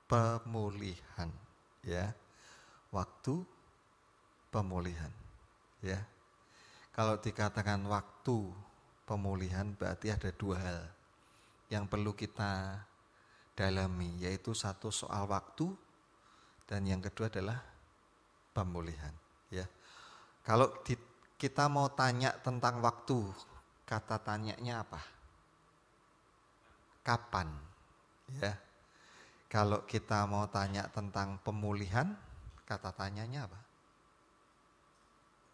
pemulihan, ya. Waktu pemulihan, ya. Kalau dikatakan waktu pemulihan berarti ada dua hal yang perlu kita dalami, yaitu satu soal waktu dan yang kedua adalah pemulihan, ya. Kalau kita mau tanya tentang waktu, kata tanyanya apa? Kapan, ya. Kalau kita mau tanya tentang pemulihan, kata tanyanya apa?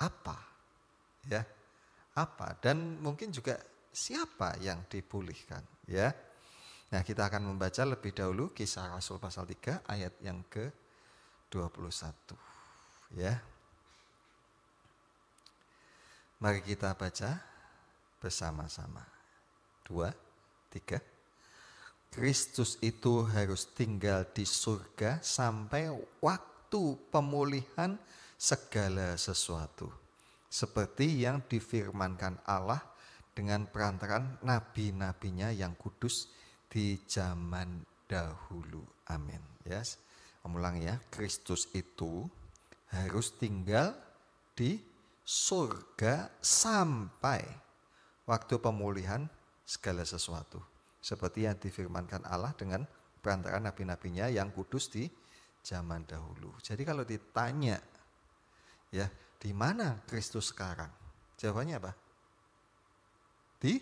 Apa, ya? Apa? Dan mungkin juga siapa yang dipulihkan, ya. Nah, kita akan membaca lebih dahulu Kisah Rasul pasal 3 ayat yang ke-21, ya. Mari kita baca bersama-sama. 2, 3. Kristus itu harus tinggal di surga sampai waktu pemulihan segala sesuatu, seperti yang difirmankan Allah dengan perantaraan nabi-nabinya yang kudus di zaman dahulu. Amin. Yes. Ulang ya, Kristus itu harus tinggal di surga sampai waktu pemulihan segala sesuatu, seperti yang difirmankan Allah dengan perantaraan nabi-nabinya yang kudus di zaman dahulu. Jadi kalau ditanya, ya, di mana Kristus sekarang? Jawabannya apa? Di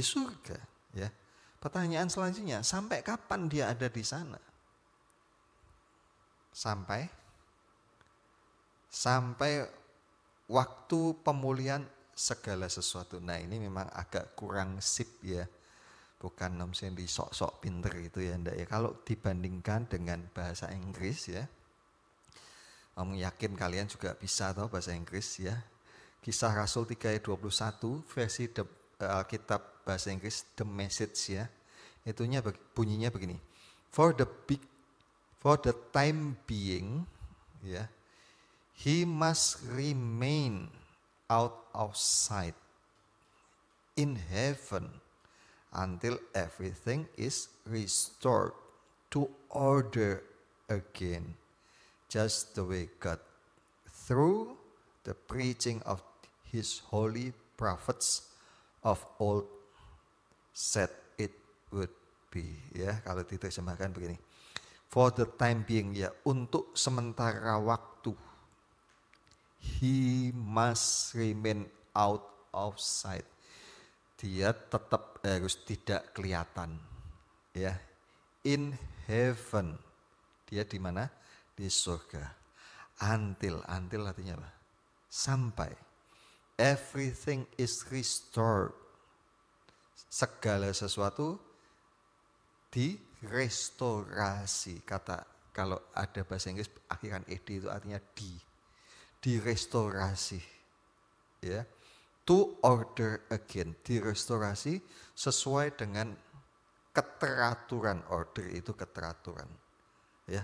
surga, ya. Pertanyaan selanjutnya, sampai kapan dia ada di sana? Sampai waktu pemulihan segala sesuatu. Nah, ini memang agak kurang sip, ya. Bukan nomsen di sok-sok pinter itu, ya, enggak, ya. Kalau dibandingkan dengan bahasa Inggris, ya, Om yakin kalian juga bisa tahu bahasa Inggris, ya. Kisah Rasul 3 ayat 21 versi Alkitab bahasa Inggris The Message, ya. Itunya bunyinya begini. For the time being, ya, he must remain out of sight in heaven until everything is restored to order again, just the way God, through the preaching of his holy prophets of old, said it would be. Ya, kalau diterjemahkan begini. For the time being, ya, untuk sementara waktu. He must remain out of sight. Dia tetap harus tidak kelihatan, ya. In heaven, dia di mana? Di surga. Until artinya apa? Sampai everything is restored, segala sesuatu direstorasi. Kata kalau ada bahasa Inggris akhiran ed itu artinya direstorasi, ya. To order again, direstorasi sesuai dengan keteraturan. Order itu keteraturan, ya.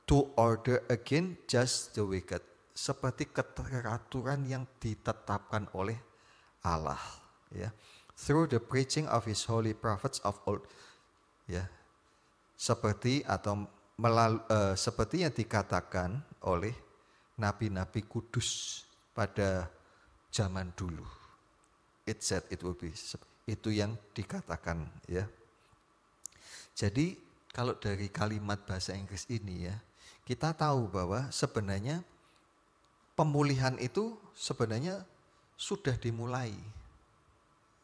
To order again just the way God, seperti keteraturan yang ditetapkan oleh Allah, ya. Through the preaching of his holy prophets of old, ya. Seperti yang dikatakan oleh nabi-nabi kudus pada zaman dulu. It said it will be. Itu yang dikatakan, ya. Jadi kalau dari kalimat bahasa Inggris ini, ya, kita tahu bahwa sebenarnya pemulihan itu sebenarnya sudah dimulai,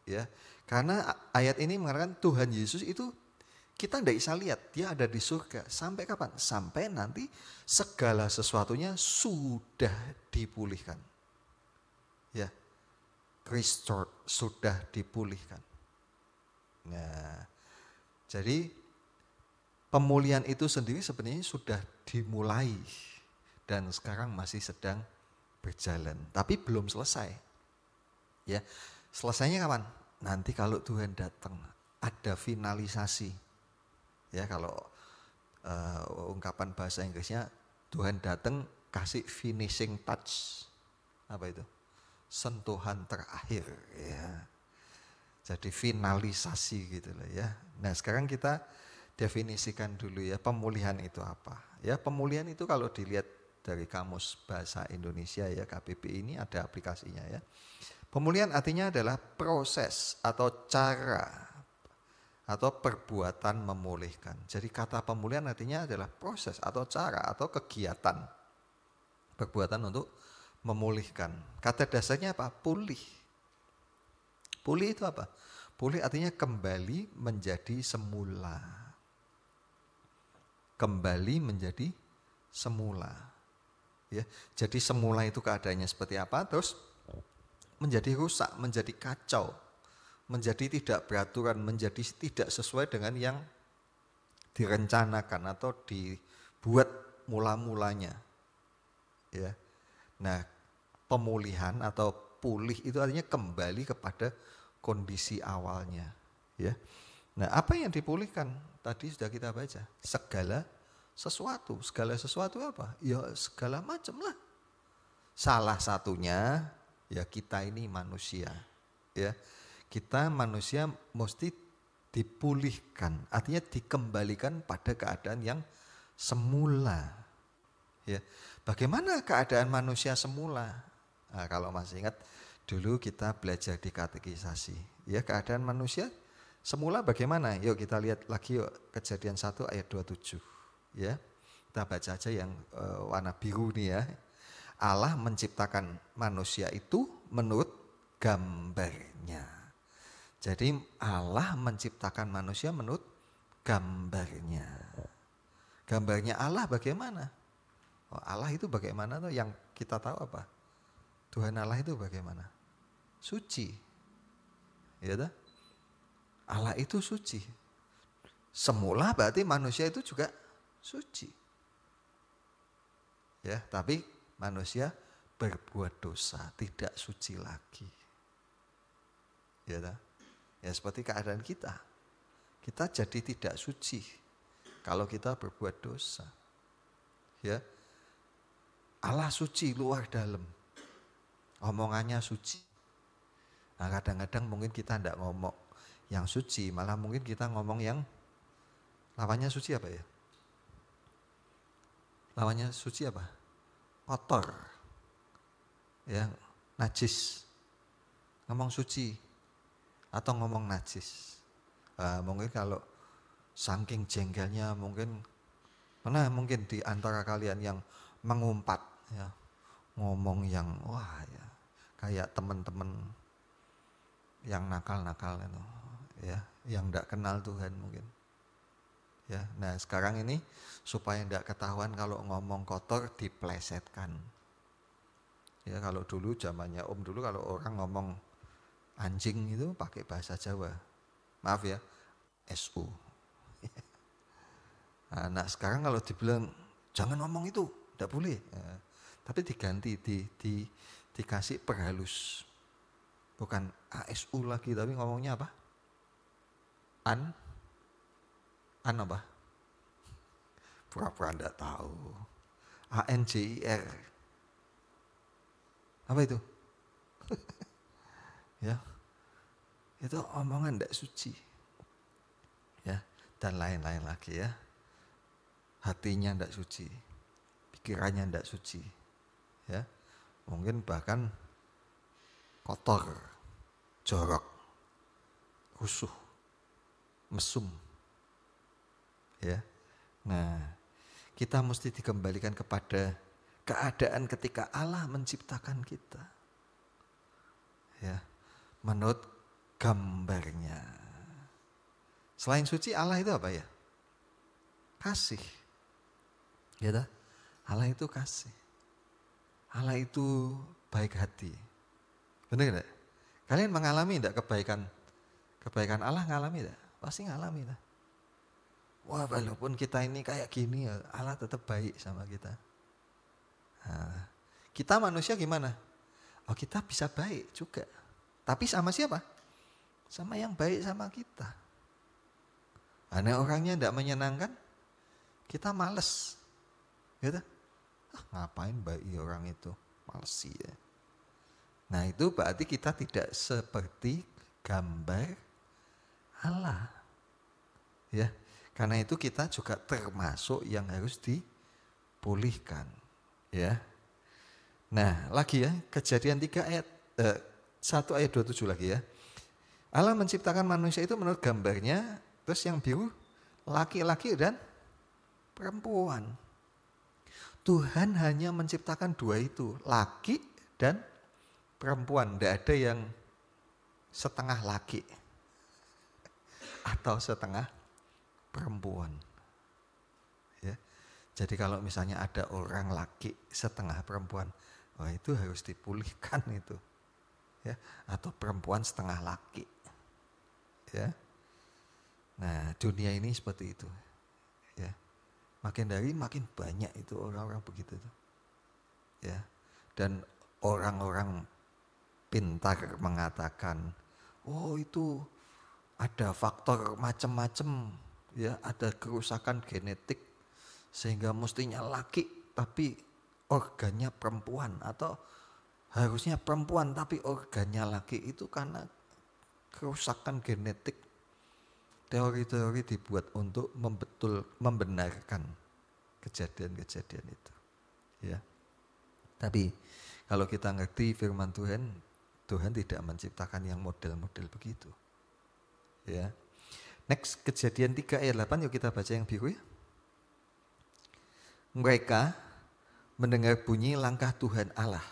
ya. Karena ayat ini mengatakan Tuhan Yesus itu kita tidak bisa lihat, dia ada di surga. Sampai kapan? Sampai nanti segala sesuatunya sudah dipulihkan, ya. Restored, sudah dipulihkan. Nah, jadi pemulihan itu sendiri sebenarnya sudah dimulai dan sekarang masih sedang berjalan, tapi belum selesai, ya. Selesainya kapan? Nanti kalau Tuhan datang, ada finalisasi, ya. Kalau ungkapan bahasa Inggrisnya, Tuhan datang kasih finishing touch. Apa itu? Sentuhan terakhir, ya. Jadi finalisasi gitu lah, ya. Nah, sekarang kita definisikan dulu ya, pemulihan itu apa. Ya, pemulihan itu kalau dilihat dari Kamus Bahasa Indonesia ya, KBBI ini ada aplikasinya ya. Pemulihan artinya adalah proses atau cara atau perbuatan memulihkan. Jadi kata pemulihan artinya adalah proses atau cara atau kegiatan perbuatan untuk memulihkan. Kata dasarnya apa? Pulih. Pulih itu apa? Pulih artinya kembali menjadi semula. Kembali menjadi semula. Ya, jadi semula itu keadaannya seperti apa? Terus menjadi rusak, menjadi kacau, menjadi tidak beraturan, menjadi tidak sesuai dengan yang direncanakan atau dibuat mula-mulanya. Ya. Nah, pemulihan atau pulih itu artinya kembali kepada kondisi awalnya, ya. Nah, apa yang dipulihkan? Tadi sudah kita baca, segala sesuatu. Segala sesuatu apa? Ya segala macam lah. Salah satunya ya kita ini manusia, ya. Kita manusia mesti dipulihkan, artinya dikembalikan pada keadaan yang semula. Ya. Bagaimana keadaan manusia semula? Nah, kalau masih ingat dulu kita belajar di katekisasi, ya keadaan manusia semula bagaimana? Yuk kita lihat lagi yuk Kejadian 1 ayat 27. Ya. Kita baca aja yang warna biru nih ya. Allah menciptakan manusia itu menurut gambarnya. Jadi Allah menciptakan manusia menurut gambarnya. Gambarnya Allah bagaimana? Oh, Allah itu bagaimana tuh yang kita tahu apa? Tuhan Allah itu bagaimana? Suci. Ya toh? Allah itu suci. Semula berarti manusia itu juga suci. Ya, tapi manusia berbuat dosa, tidak suci lagi. Ya toh? Ya seperti keadaan kita. Kita jadi tidak suci kalau kita berbuat dosa. Ya. Allah suci luar dalam. Omongannya suci. Nah, kadang-kadang mungkin kita tidak ngomong yang suci, malah mungkin kita ngomong yang lawannya suci apa ya? Lawannya suci apa? Kotor. Ya, najis. Ngomong suci atau ngomong najis. Mungkin kalau saking jengkelnya mungkin pernah mungkin di antara kalian yang mengumpat ya, ngomong yang wah ya kayak teman-teman yang nakal-nakal itu ya, yang tidak kenal Tuhan mungkin ya. Nah sekarang ini supaya tidak ketahuan kalau ngomong kotor diplesetkan ya. Kalau dulu zamannya Om dulu kalau orang ngomong anjing itu pakai bahasa Jawa, maaf ya, SU. Nah sekarang kalau dibilang jangan ngomong itu, tidak boleh. Ya. Tapi diganti, dikasih perhalus. Bukan ASU lagi, tapi ngomongnya apa? An apa? Pura-pura tidak tahu. ANJIR. Apa itu? Ya, itu omongan tidak suci. Ya, dan lain-lain lagi ya. Hatinya tidak suci, pikirannya tidak suci, ya mungkin bahkan kotor, jorok, rusuh, mesum, ya. Nah, kita mesti dikembalikan kepada keadaan ketika Allah menciptakan kita, ya, menurut gambarnya. Selain suci, Allah itu apa ya? Kasih. Ya dah, Allah itu kasih. Allah itu baik hati. Benar tidak? Kalian mengalami tidak kebaikan Allah, ngalami tidak? Pasti ngalami tidak? Wah, walaupun kita ini kayak gini, Allah tetap baik sama kita. Nah, kita manusia gimana? Oh, kita bisa baik juga. Tapi sama siapa? Sama yang baik sama kita. Karena orangnya tidak menyenangkan, kita males. Gitu. Ngapain baik orang itu? Males sih ya. Nah itu berarti kita tidak seperti gambar Allah. Ya, Karena itu kita juga termasuk yang harus dipulihkan. Ya. Nah, lagi ya, Kejadian 3 ayat 1 ayat 27 lagi ya. Allah menciptakan manusia itu menurut gambarnya, terus yang biru laki-laki dan perempuan. Tuhan hanya menciptakan dua itu, laki dan perempuan. Tidak ada yang setengah laki atau setengah perempuan. Ya. Jadi kalau misalnya ada orang laki setengah perempuan, wah itu harus dipulihkan itu. Ya, atau perempuan setengah laki. Ya. Nah, dunia ini seperti itu. Ya. Makin dari makin banyak itu orang-orang begitu tuh. Ya. Dan orang-orang pintar mengatakan, oh itu ada faktor macam-macam, ya, ada kerusakan genetik sehingga mestinya laki tapi organnya perempuan, atau harusnya perempuan tapi organnya laki. Itu karena kerusakan genetik. Teori-teori dibuat untuk membenarkan kejadian-kejadian itu. Ya. Tapi kalau kita ngerti firman Tuhan, Tuhan tidak menciptakan yang model-model begitu. Ya. Next, Kejadian 3 ayat 8, yuk kita baca yang biru ya. Mereka mendengar bunyi langkah Tuhan Allah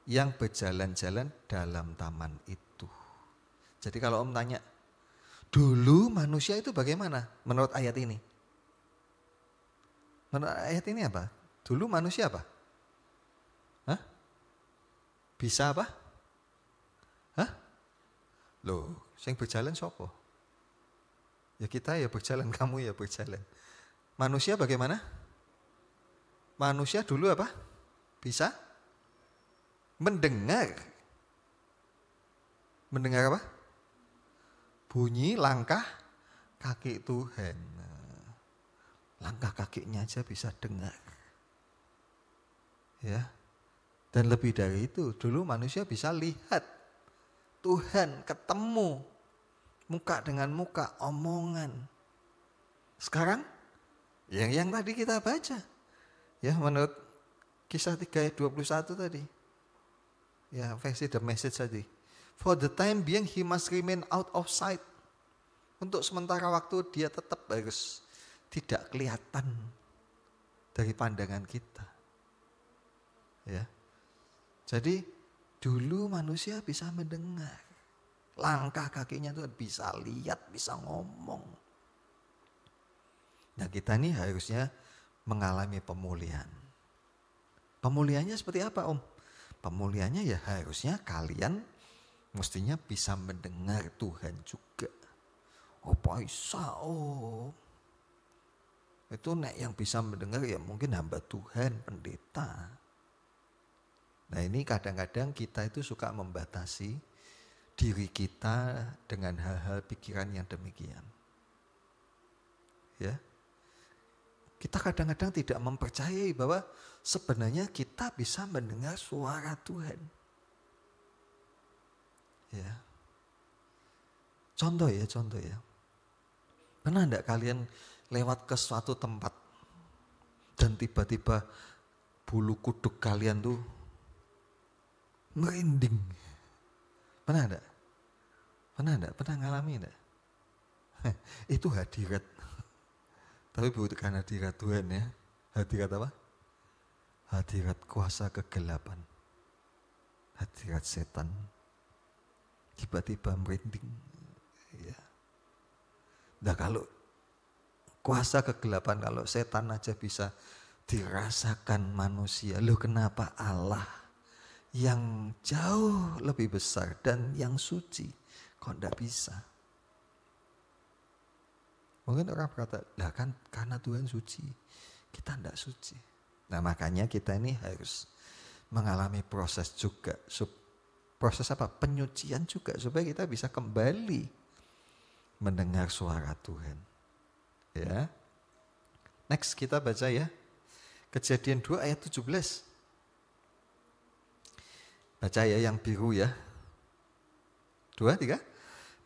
yang berjalan-jalan dalam taman itu. Jadi kalau Om tanya, dulu manusia itu bagaimana menurut ayat ini? Menurut ayat ini apa? Dulu manusia apa? Hah? Bisa apa? Hah? Loh, yang berjalan siapa? Ya kita ya berjalan, kamu ya berjalan. Manusia bagaimana? Manusia dulu apa? Bisa mendengar. Mendengar apa? Bunyi langkah kaki Tuhan. Langkah kakinya aja bisa dengar. Ya. Dan lebih dari itu, dulu manusia bisa lihat Tuhan, ketemu muka dengan muka, omongan. Sekarang yang tadi kita baca, ya, menurut Kisah 3 ayat 21 tadi, ya, versi The Message tadi, for the time being he must remain out of sight. Untuk sementara waktu dia tetap harus tidak kelihatan dari pandangan kita. Ya. Jadi dulu manusia bisa mendengar. Langkah kakinya itu bisa lihat, bisa ngomong. Nah, kita ini harusnya mengalami pemulihan. Pemulihannya seperti apa, Om? Pemulihannya ya harusnya kalian mestinya bisa mendengar Tuhan juga. Oh, bisa, oh. Itu nek yang bisa mendengar ya mungkin hamba Tuhan, pendeta. Nah, ini kadang-kadang kita itu suka membatasi diri kita dengan hal-hal pikiran yang demikian. Ya. Kita kadang-kadang tidak mempercayai bahwa sebenarnya kita bisa mendengar suara Tuhan. Ya. Contoh ya. Pernah enggak kalian lewat ke suatu tempat dan tiba-tiba bulu kuduk kalian tuh merinding? Pernah enggak? Pernah ngalami enggak? Itu hadirat. Tapi bukan hadirat Tuhan ya. Hadirat apa? Hadirat kuasa kegelapan. Hadirat setan. Tiba-tiba merinding. Ya. Nah, kalau kuasa kegelapan, kalau setan aja bisa dirasakan manusia, loh kenapa Allah yang jauh lebih besar dan yang suci kok enggak bisa? Mungkin orang berkata, lah kan karena Tuhan suci, kita enggak suci. Nah, makanya kita ini harus mengalami proses juga. Proses apa? Penyucian juga, supaya kita bisa kembali mendengar suara Tuhan. Ya. Next kita baca ya. Kejadian 2 ayat 17. Baca ya yang biru ya. 2, 3.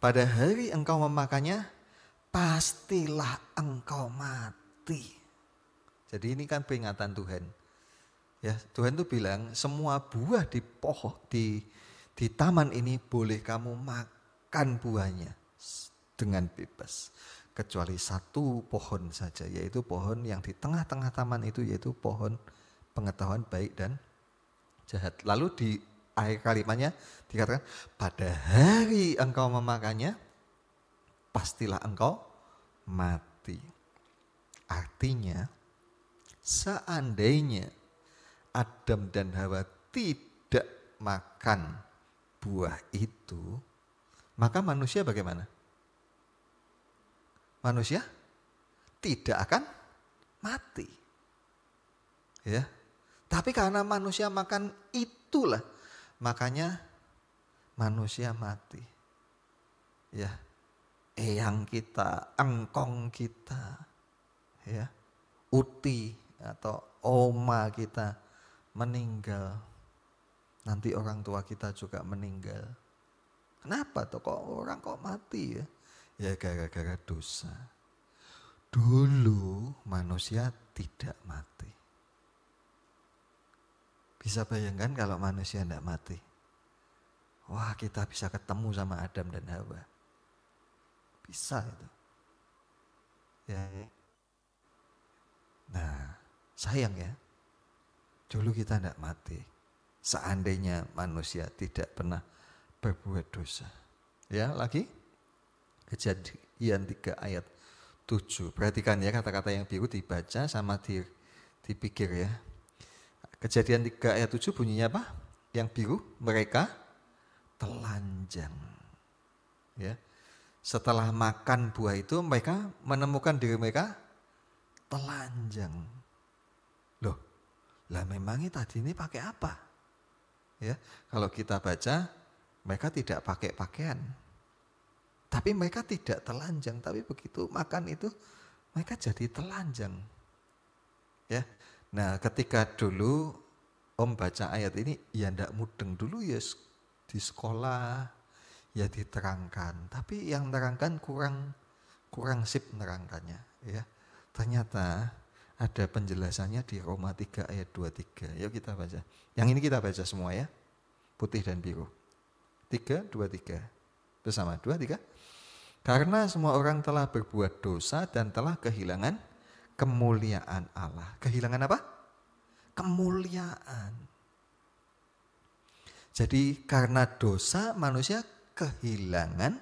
Pada hari engkau memakannya, pastilah engkau mati. Jadi ini kan peringatan Tuhan. Ya, Tuhan tuh bilang semua buah di pohon di taman ini boleh kamu makan buahnya dengan bebas. Kecuali satu pohon saja, yaitu pohon yang di tengah-tengah taman itu, yaitu pohon pengetahuan baik dan jahat. Lalu di akhir kalimatnya dikatakan, pada hari engkau memakannya, pastilah engkau mati. Artinya, seandainya Adam dan Hawa tidak makan buah itu, maka manusia bagaimana? Manusia tidak akan mati. Ya. Tapi karena manusia makan itulah, makanya manusia mati. Ya. Eyang kita, engkong kita, ya. Uti atau oma kita meninggal. Nanti orang tua kita juga meninggal. Kenapa tuh kok orang kok mati ya? Ya gara-gara dosa. Dulu manusia tidak mati. Bisa bayangkan kalau manusia tidak mati. Wah, kita bisa ketemu sama Adam dan Hawa. Bisa itu. Ya. Nah, sayang ya. Dulu kita tidak mati. Seandainya manusia tidak pernah berbuat dosa. Ya, lagi. Kejadian 3 ayat 7. Perhatikan ya kata-kata yang biru dibaca sama dipikir ya. Kejadian 3 ayat 7 bunyinya apa? Yang biru, mereka telanjang. Ya. Setelah makan buah itu mereka menemukan diri mereka telanjang. Loh, lah memangnya tadi ini pakai apa? Ya, kalau kita baca mereka tidak pakai pakaian. Tapi mereka tidak telanjang, tapi begitu makan itu mereka jadi telanjang. Ya. Nah, ketika dulu Om baca ayat ini ya ndak mudeng dulu ya di sekolah ya diterangkan, tapi yang terangkan kurang sip nerangkannya ya. Ternyata ada penjelasannya di Roma 3 ayat 23. Yuk kita baca. Yang ini kita baca semua ya. Putih dan biru. 3 2 3. Bersama 2 3. Karena semua orang telah berbuat dosa dan telah kehilangan kemuliaan Allah. Kehilangan apa? Kemuliaan. Jadi karena dosa manusia kehilangan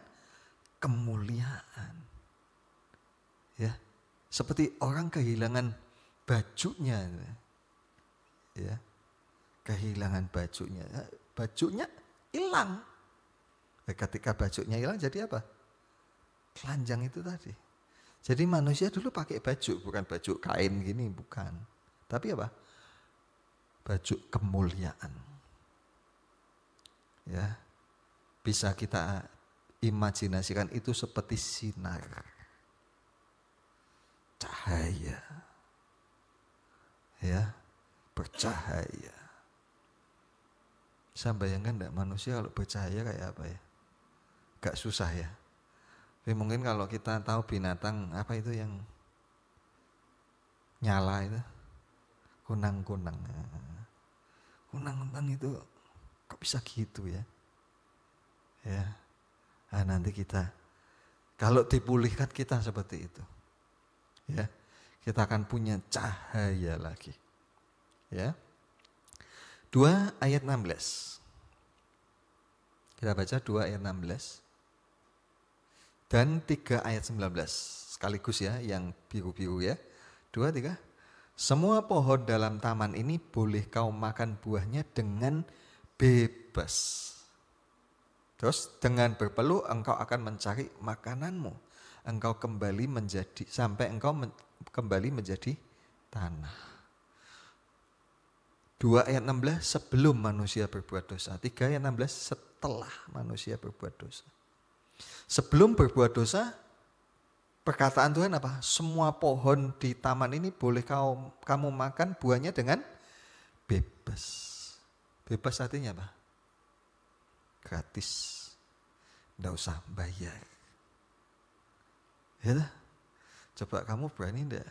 kemuliaan. Ya. Seperti orang kehilangan bajunya. Ya. Kehilangan bajunya. Bajunya hilang. Ketika bajunya hilang jadi apa? Telanjang itu tadi. Jadi manusia dulu pakai baju, bukan baju kain gini, bukan. Tapi apa? Baju kemuliaan. Ya. Bisa kita imajinasikan itu seperti sinar. Cahaya. Ya, bercahaya. Bisa bayangkan enggak manusia kalau bercahaya kayak apa ya? Gak susah ya. Tapi mungkin kalau kita tahu binatang apa itu yang nyala itu, kunang-kunang. Kunang-kunang itu kok bisa gitu ya? Ya, nah, nanti kita kalau dipulihkan kita seperti itu, ya, kita akan punya cahaya lagi. Ya, 2 ayat 16. Kita baca 2 ayat 16. Dan 3 ayat 19 sekaligus ya, yang biru-biru ya. 2, 3. Semua pohon dalam taman ini boleh kau makan buahnya dengan bebas. Terus dengan berpeluh engkau akan mencari makananmu. Engkau kembali menjadi sampai engkau kembali menjadi tanah. 2 ayat 16 sebelum manusia berbuat dosa. 3 ayat 16 setelah manusia berbuat dosa. Sebelum berbuat dosa, perkataan Tuhan apa? Semua pohon di taman ini boleh kamu makan buahnya dengan bebas. Bebas artinya apa? Gratis. Nggak usah bayar. Ya, coba kamu berani enggak?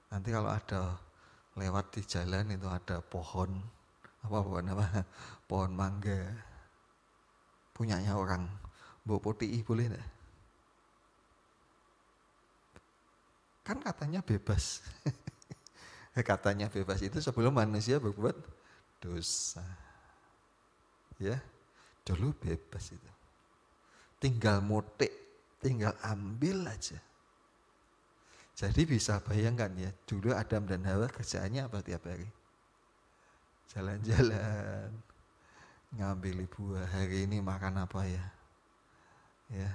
Nanti kalau ada lewat di jalan itu ada pohon pohon mangga punyanya orang, mbok putih boleh enggak? Kan katanya bebas. Katanya bebas itu sebelum manusia berbuat dosa. Ya, dulu bebas itu. Tinggal mutik, tinggal ambil aja. Jadi bisa bayangkan ya, dulu Adam dan Hawa kerjaannya apa tiap hari? Jalan-jalan, ngambil buah. Hari ini makan apa ya? Ya.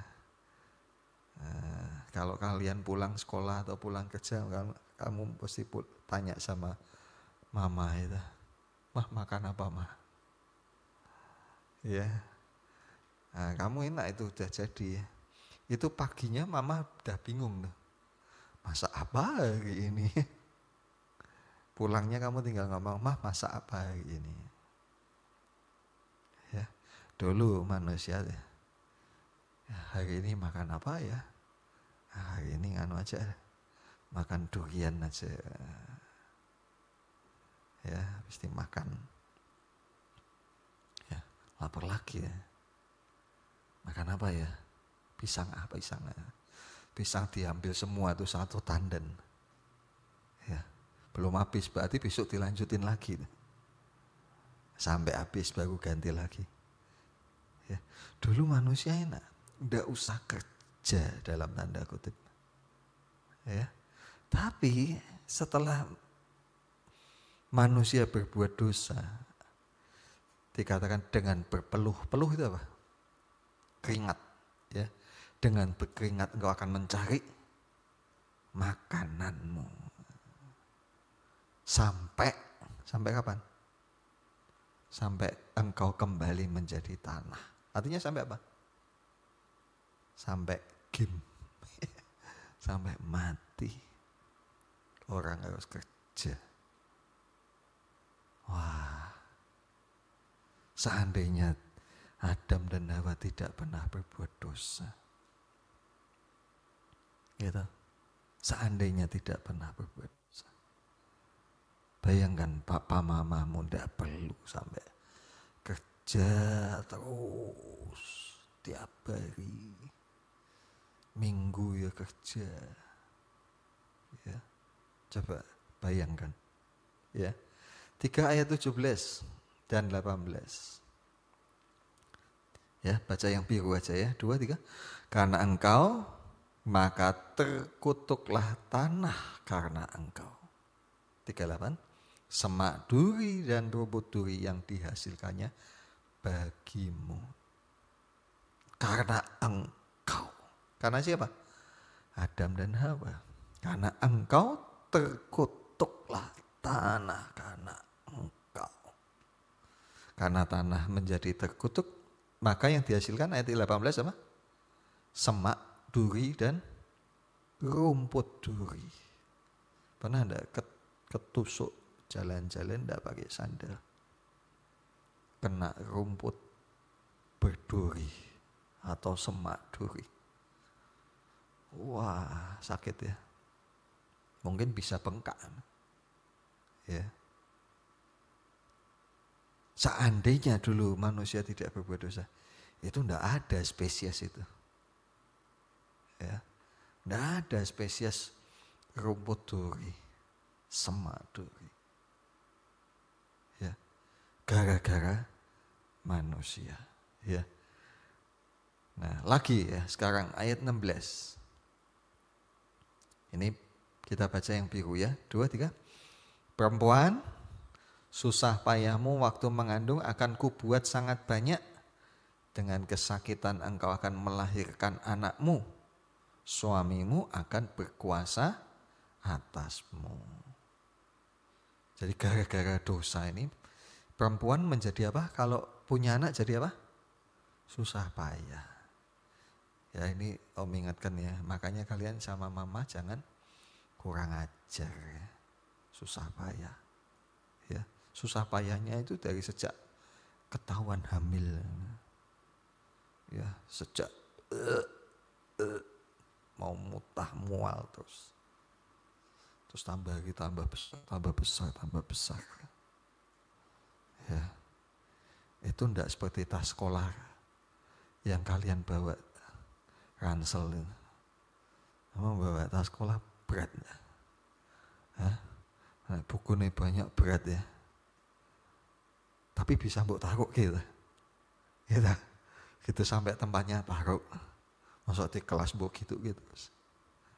Nah, kalau kalian pulang sekolah atau pulang kerja, kamu pasti tanya sama mama itu, mah makan apa mah? Ya. Nah, kamu enak itu udah jadi ya. Itu paginya mama udah bingung tuh. Masak apa hari ini? Pulangnya kamu tinggal ngomong, mah masak apa hari ini? Ya, dulu manusia ya, hari ini makan apa ya? Hari ini nganu aja, makan durian aja. Ya, mesti makan. Ya, lapar lagi ya. Makan apa ya? Pisang apa pisang? Pisang diambil semua tuh satu tandan. Ya, belum habis berarti besok dilanjutin lagi. Sampai habis baru ganti lagi. Ya, dulu manusia enak, nggak usah kerja dalam tanda kutip. Ya, tapi setelah manusia berbuat dosa, dikatakan dengan berpeluh itu apa? Keringat. Ya, dengan berkeringat engkau akan mencari makananmu. Sampai kapan? Sampai engkau kembali menjadi tanah. Artinya sampai apa? Sampai sampai mati. Orang harus kerja. Wah. Seandainya Adam dan Hawa tidak pernah berbuat dosa. Gitu. Seandainya tidak pernah berbuat dosa. Bayangkan papa mamamu tidak perlu sampai kerja terus tiap hari. Minggu ya kerja. Ya. Coba bayangkan. Ya. 3 ayat 17 dan 18. Ya, baca yang biru aja ya. 2, 3. Karena engkau, maka terkutuklah tanah karena engkau. 38. Semak duri dan rumput duri yang dihasilkannya bagimu. Karena engkau. Karena siapa? Adam dan Hawa. Karena engkau terkutuklah tanah karena engkau. Karena tanah menjadi terkutuk, maka yang dihasilkan ayat 18 apa? Semak duri dan rumput duri. Pernah enggak ketusuk jalan-jalan enggak pakai sandal? Kena rumput berduri atau semak duri. Wah, sakit ya. Mungkin bisa bengkak. Ya. Seandainya dulu manusia tidak berbuat dosa, itu enggak ada spesies itu. Ya. Enggak ada spesies rumput duri, semak duri. Ya. Gara-gara manusia, ya. Nah, lagi ya, sekarang ayat 16. Ini kita baca yang biru ya. 2, 3. Perempuan, susah payahmu waktu mengandung akan kubuat sangat banyak. Dengan kesakitan engkau akan melahirkan anakmu. Suamimu akan berkuasa atasmu. Jadi gara-gara dosa ini, perempuan menjadi apa? Kalau punya anak jadi apa? Susah payah. Ya ini Om ingatkan ya, makanya kalian sama mama jangan kurang ajar ya. Susah payah. Ya, susah payahnya itu dari sejak ketahuan hamil. Ya, sejak mau mutah mual terus. Terus tambah lagi, tambah besar. Ya, itu enggak seperti tas sekolah yang kalian bawa ransel itu. Kamu bawa tas sekolah berat enggak? Hah? Nah, bukunya banyak berat ya. Tapi bisa mbok taruh gitu. Gitu sampai tempatnya taruh. Masuk di kelas mbok gitu.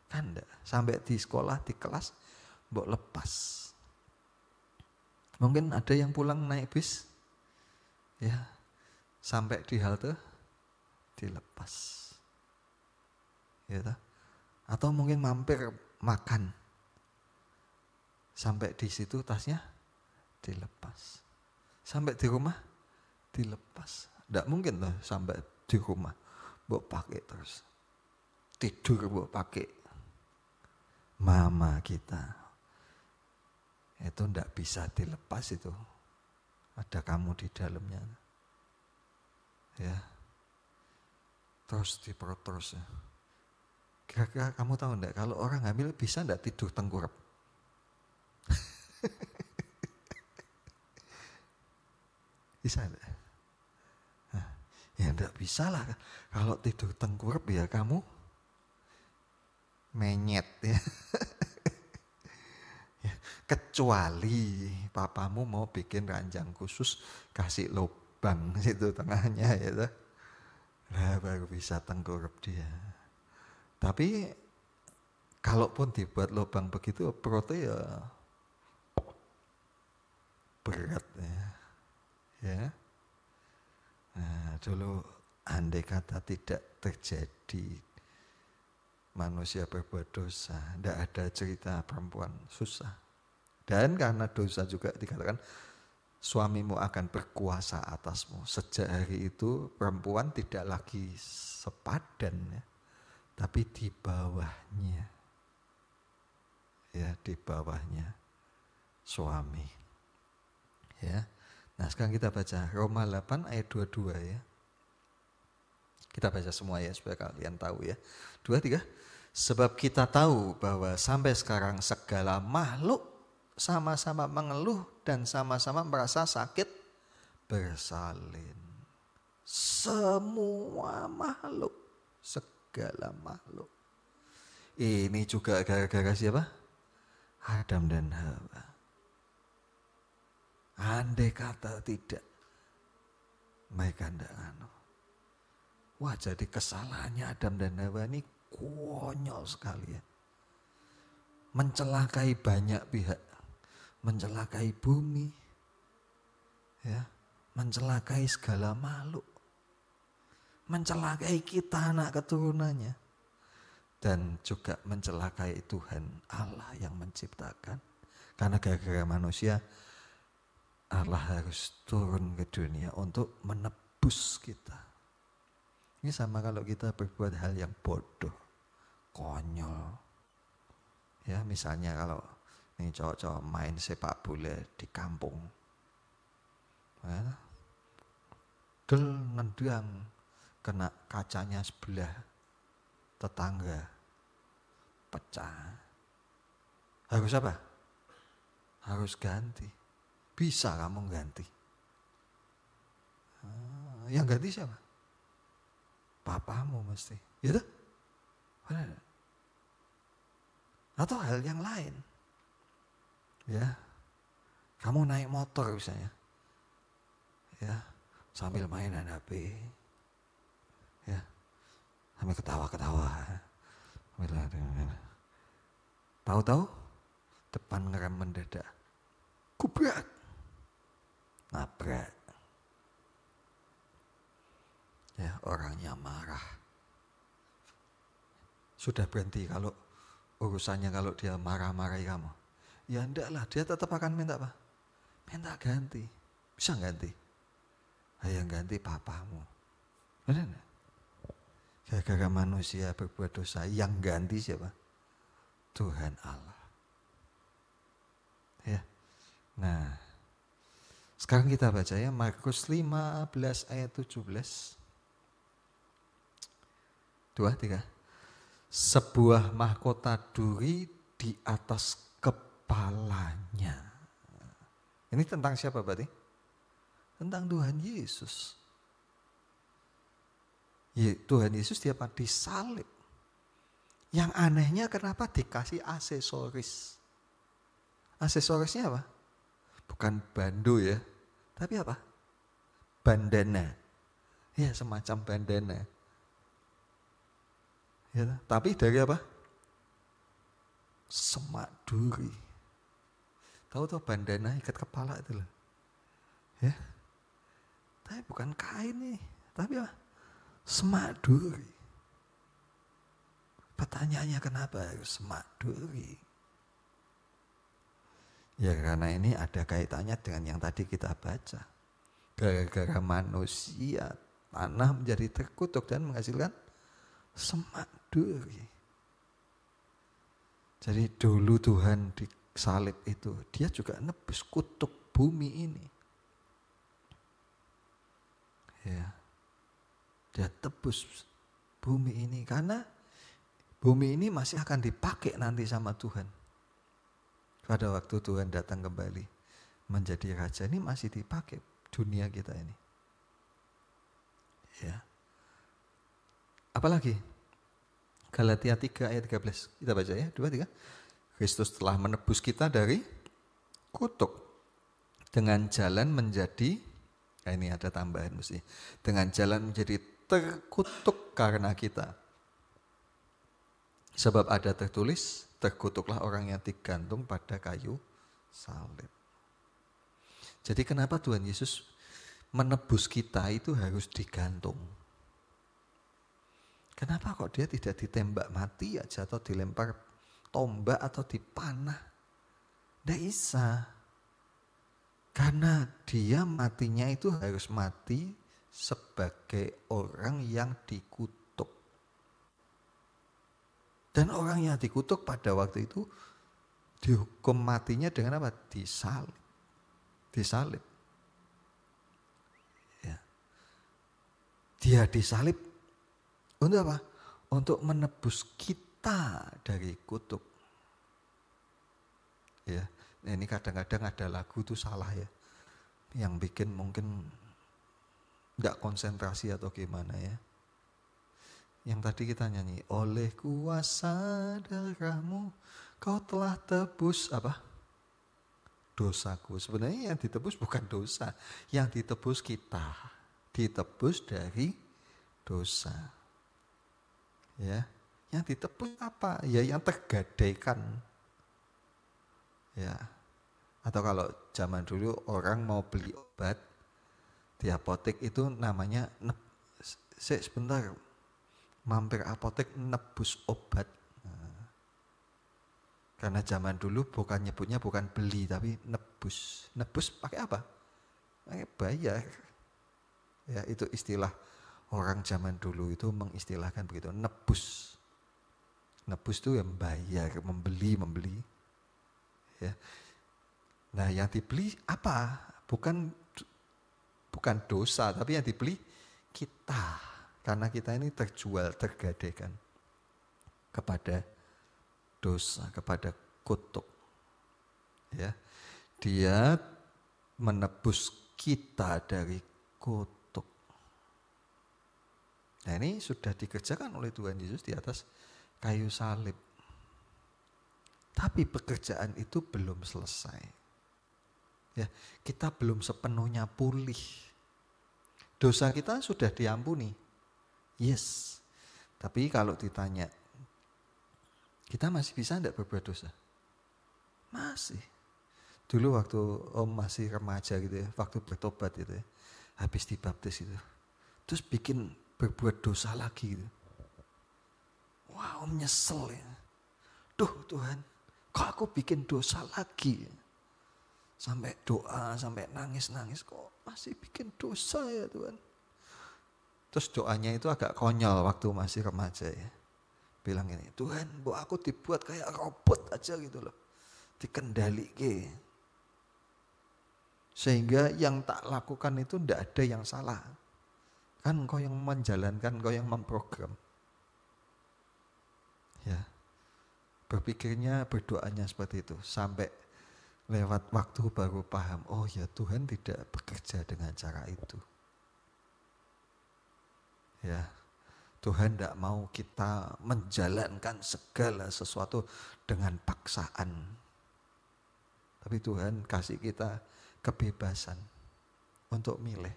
Kan enggak. Sampai di sekolah, di kelas mbok lepas. Mungkin ada yang pulang naik bis. Ya. Sampai di halte dilepas. Gitu. Atau mungkin mampir makan. Sampai di situ tasnya dilepas. Sampai di rumah dilepas. Tidak mungkin loh sampai di rumah mbok pakai terus. Tidur mbok pakai. Mama kita itu tidak bisa dilepas itu. Ada kamu di dalamnya. Ya. Terus di perut terus ya. Kira-kira kamu tahu enggak kalau orang hamil bisa enggak tidur tengkurap? Bisa enggak? Nah, ya enggak bisa lah. Kalau tidur tengkurap ya kamu menyet ya. Ya, kecuali papamu mau bikin ranjang khusus kasih lubang situ tengahnya ya. Nah, baru bisa tengkurap dia. Tapi kalaupun dibuat lubang begitu perutnya ya berat ya. Nah, dulu andai kata tidak terjadi manusia berbuat dosa, tidak ada cerita perempuan susah. Dan karena dosa juga dikatakan suamimu akan berkuasa atasmu. Sejak hari itu perempuan tidak lagi sepadan ya, tapi di bawahnya. Ya, di bawahnya suami. Ya. Nah, sekarang kita baca Roma 8 ayat 22 ya. Kita baca semua ya supaya kalian tahu ya. 2, 3. Sebab kita tahu bahwa sampai sekarang segala makhluk sama-sama mengeluh dan sama-sama merasa sakit bersalin. Semua makhluk, segala makhluk. Ini juga gara-gara siapa? Adam dan Hawa. Andai kata tidak, mereka tidak anu. Wah, jadi kesalahannya Adam dan Hawa ini konyol sekali ya. Mencelakai banyak pihak. Mencelakai bumi. Ya, mencelakai segala makhluk. Mencelakai kita anak keturunannya. Dan juga mencelakai Tuhan Allah yang menciptakan. Karena gara-gara manusia, Allah harus turun ke dunia untuk menebus kita. Ini sama kalau kita berbuat hal yang bodoh, konyol. Ya, misalnya kalau nih cowok-cowok main sepak bola di kampung. Ya, nendang kena kacanya sebelah tetangga, pecah. Harus apa? Harus ganti. Bisa kamu ganti. Yang ganti siapa? Papamu mesti. Gitu? Atau hal yang lain. Ya. Kamu naik motor misalnya. Ya. Sambil mainan HP. Ya. Sambil ketawa-ketawa. Tahu-tahu depan ngerem mendadak. Kubrak. Nabrak. Ya, orangnya marah. Sudah berhenti kalau urusannya kalau dia marah-marahi kamu. Ya enggak lah, dia tetap akan minta apa? Minta ganti. Bisa ganti? Yang ganti papamu. Benar enggak? Gara-gara manusia berbuat dosa, yang ganti siapa? Tuhan Allah. Ya. Nah, sekarang kita baca ya Markus 15 ayat 17. 2, 3. sebuah mahkota duri di atas kepalanya. Ini tentang siapa berarti? Tentang Tuhan Yesus. Ya, Tuhan Yesus dia disalib. Yang anehnya kenapa dikasih aksesoris? Aksesorisnya apa? Bukan bando ya, tapi apa? Bandana. Ya, semacam bandana. Ya, tapi dari apa? Semak duri. Tahu bandana ikat kepala itu loh. Ya. Tapi bukan kain nih, tapi apa? Semak duri. Pertanyaannya kenapa harus semak duri? Ya karena ini ada kaitannya dengan yang tadi kita baca. Gara-gara manusia, tanah menjadi terkutuk dan menghasilkan semak duri. Jadi dulu Tuhan disalib itu, dia juga nebus kutuk bumi ini. Ya, dia tebus bumi ini karena bumi ini masih akan dipakai nanti sama Tuhan. Pada waktu Tuhan datang kembali menjadi raja, ini masih dipakai dunia kita ini. Ya. Apalagi? Galatia 3 ayat 13. Kita baca ya, 2, 3. Kristus telah menebus kita dari kutuk dengan jalan menjadi, ini ada tambahan mesti, dengan jalan menjadi terkutuk karena kita. Sebab ada tertulis, terkutuklah orang yang digantung pada kayu salib. Jadi kenapa Tuhan Yesus menebus kita itu harus digantung? Kenapa kok dia tidak ditembak mati aja atau dilempar tombak atau dipanah? Tidak bisa. Karena dia matinya itu harus mati sebagai orang yang dikutuk. Dan orang yang dikutuk pada waktu itu dihukum matinya dengan apa? Disalib. Disalib. Ya. Dia disalib untuk apa? Untuk menebus kita dari kutuk. Ya, ini kadang-kadang ada lagu itu salah ya, yang bikin mungkin nggak konsentrasi atau gimana ya. Yang tadi kita nyanyi, oleh kuasa darahmu kau telah tebus apa? Dosaku. Sebenarnya yang ditebus bukan dosa, yang ditebus kita, ditebus dari dosa. Ya, yang ditebus apa? Ya yang tergadaikan. Ya. Atau kalau zaman dulu orang mau beli obat di apotek itu namanya sebentar mampir apotek nebus obat. Nah, karena zaman dulu bukan nyebutnya bukan beli tapi nebus. Nebus pakai apa? Pakai bayar. Ya, itu istilah orang zaman dulu itu mengistilahkan begitu, nebus. Nebus itu yang bayar, membeli. Ya. Nah, yang dibeli apa? Bukan dosa, tapi yang dibeli kita. Karena kita ini terjual, tergadaikan kepada dosa, kepada kutuk. Ya. Dia menebus kita dari kutuk. Nah, ini sudah dikerjakan oleh Tuhan Yesus di atas kayu salib. Tapi pekerjaan itu belum selesai. Ya, kita belum sepenuhnya pulih. Dosa kita sudah diampuni. Yes. Tapi kalau ditanya, kita masih bisa enggak berbuat dosa? Masih. Dulu waktu Om masih remaja gitu ya, waktu bertobat gitu ya, habis dibaptis itu, terus bikin berbuat dosa lagi gitu. Wah, Om nyesel ya. Duh Tuhan, kok aku bikin dosa lagi? Sampai doa, sampai nangis-nangis, kok masih bikin dosa ya Tuhan. Terus doanya itu agak konyol waktu masih remaja ya. Bilang ini, Tuhan, aku dibuat kayak robot aja gitu loh. Dikendalikan. Sehingga yang tak lakukan itu tidak ada yang salah. Kan engkau yang menjalankan, engkau yang memprogram. Ya, berpikirnya, berdoanya seperti itu. Sampai lewat waktu baru paham, oh ya Tuhan tidak bekerja dengan cara itu. Ya, Tuhan tidak mau kita menjalankan segala sesuatu dengan paksaan. Tapi Tuhan kasih kita kebebasan untuk milih.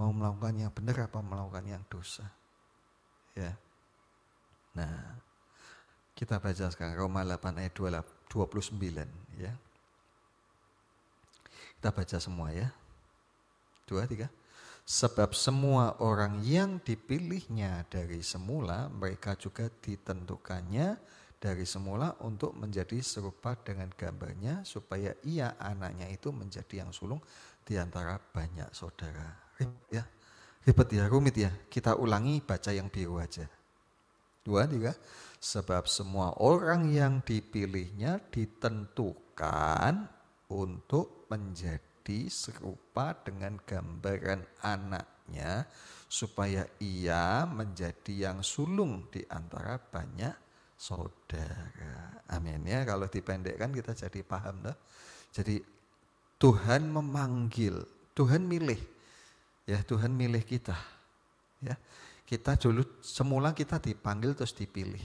Mau melakukan yang benar apa melakukan yang dosa. Ya. Nah, kita baca sekarang Roma 8 ayat 29 ya. Kita baca semua ya. 2, 3. Sebab semua orang yang dipilihnya dari semula, mereka juga ditentukannya dari semula untuk menjadi serupa dengan gambarnya, supaya ia anaknya itu menjadi yang sulung di antara banyak saudara. Ribet ya, ribet ya, rumit ya. Kita ulangi, baca yang biru aja. 2, 3. Sebab semua orang yang dipilihnya ditentukan untuk menjadi serupa dengan gambaran anaknya, supaya ia menjadi yang sulung di antara banyak saudara. Amin ya. Kalau dipendekkan kita jadi paham dah. Jadi Tuhan memanggil, Tuhan milih. Ya, Tuhan milih kita. Ya. Kita dulu semula kita dipanggil terus dipilih.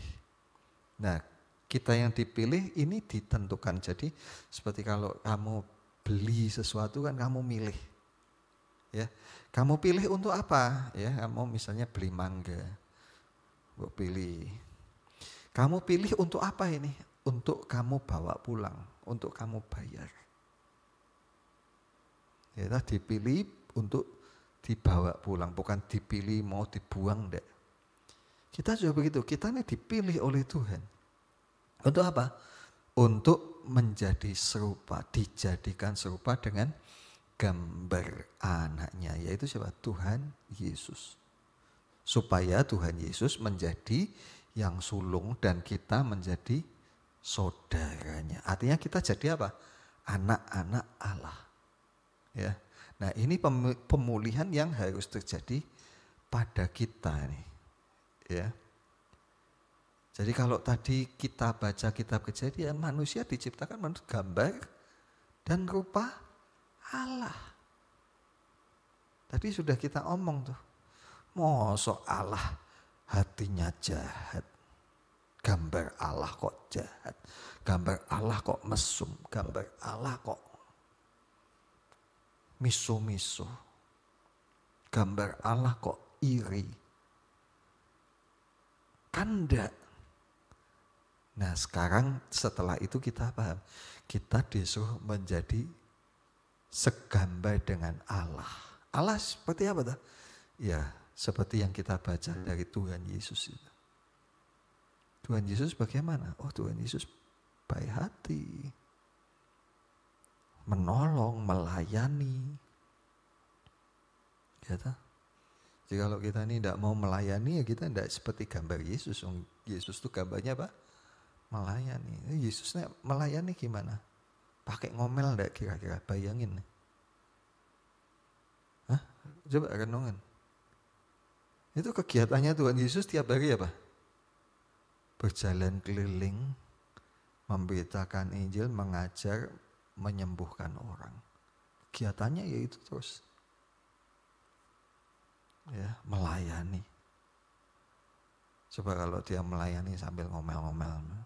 Nah, kita yang dipilih ini ditentukan. Jadi seperti kalau kamu beli sesuatu kan kamu milih. Ya. Kamu pilih untuk apa? Ya, kamu misalnya beli mangga. Pilih. Kamu pilih untuk apa ini? Untuk kamu bawa pulang, untuk kamu bayar. Ya, dipilih untuk dibawa pulang, bukan dipilih mau dibuang dek. Kita juga begitu, kita ini dipilih oleh Tuhan. Untuk apa? Untuk menjadi serupa, dijadikan serupa dengan gambar anaknya, yaitu siapa? Tuhan Yesus. Supaya Tuhan Yesus menjadi yang sulung dan kita menjadi saudaranya. Artinya kita jadi apa? Anak-anak Allah. Ya. Nah, ini pemulihan yang harus terjadi pada kita nih. Ya. Jadi kalau tadi kita baca kitab Kejadian, manusia diciptakan menurut gambar dan rupa Allah. Tadi sudah kita omong tuh. Mosok Allah hatinya jahat. Gambar Allah kok jahat. Gambar Allah kok mesum. Gambar Allah kok miso-miso. Gambar Allah kok iri. Kan enggak. Nah sekarang setelah itu kita paham. Kita disuruh menjadi segambar dengan Allah. Allah seperti apa tuh? Ya seperti yang kita baca dari Tuhan Yesus itu. Tuhan Yesus bagaimana? Oh Tuhan Yesus baik hati. Menolong, melayani. Ya toh? Jadi kalau kita ini tidak mau melayani ya kita tidak seperti gambar Yesus. Yesus itu gambarnya apa? Melayani. Yesusnya melayani gimana? Pakai ngomel enggak kira-kira? Bayangin. Hah? Coba renungan. Itu kegiatannya Tuhan Yesus tiap hari apa? Berjalan keliling, memberitakan Injil, mengajar, menyembuhkan orang. Kegiatannya yaitu terus. Ya, melayani. Coba kalau dia melayani sambil ngomel-ngomel.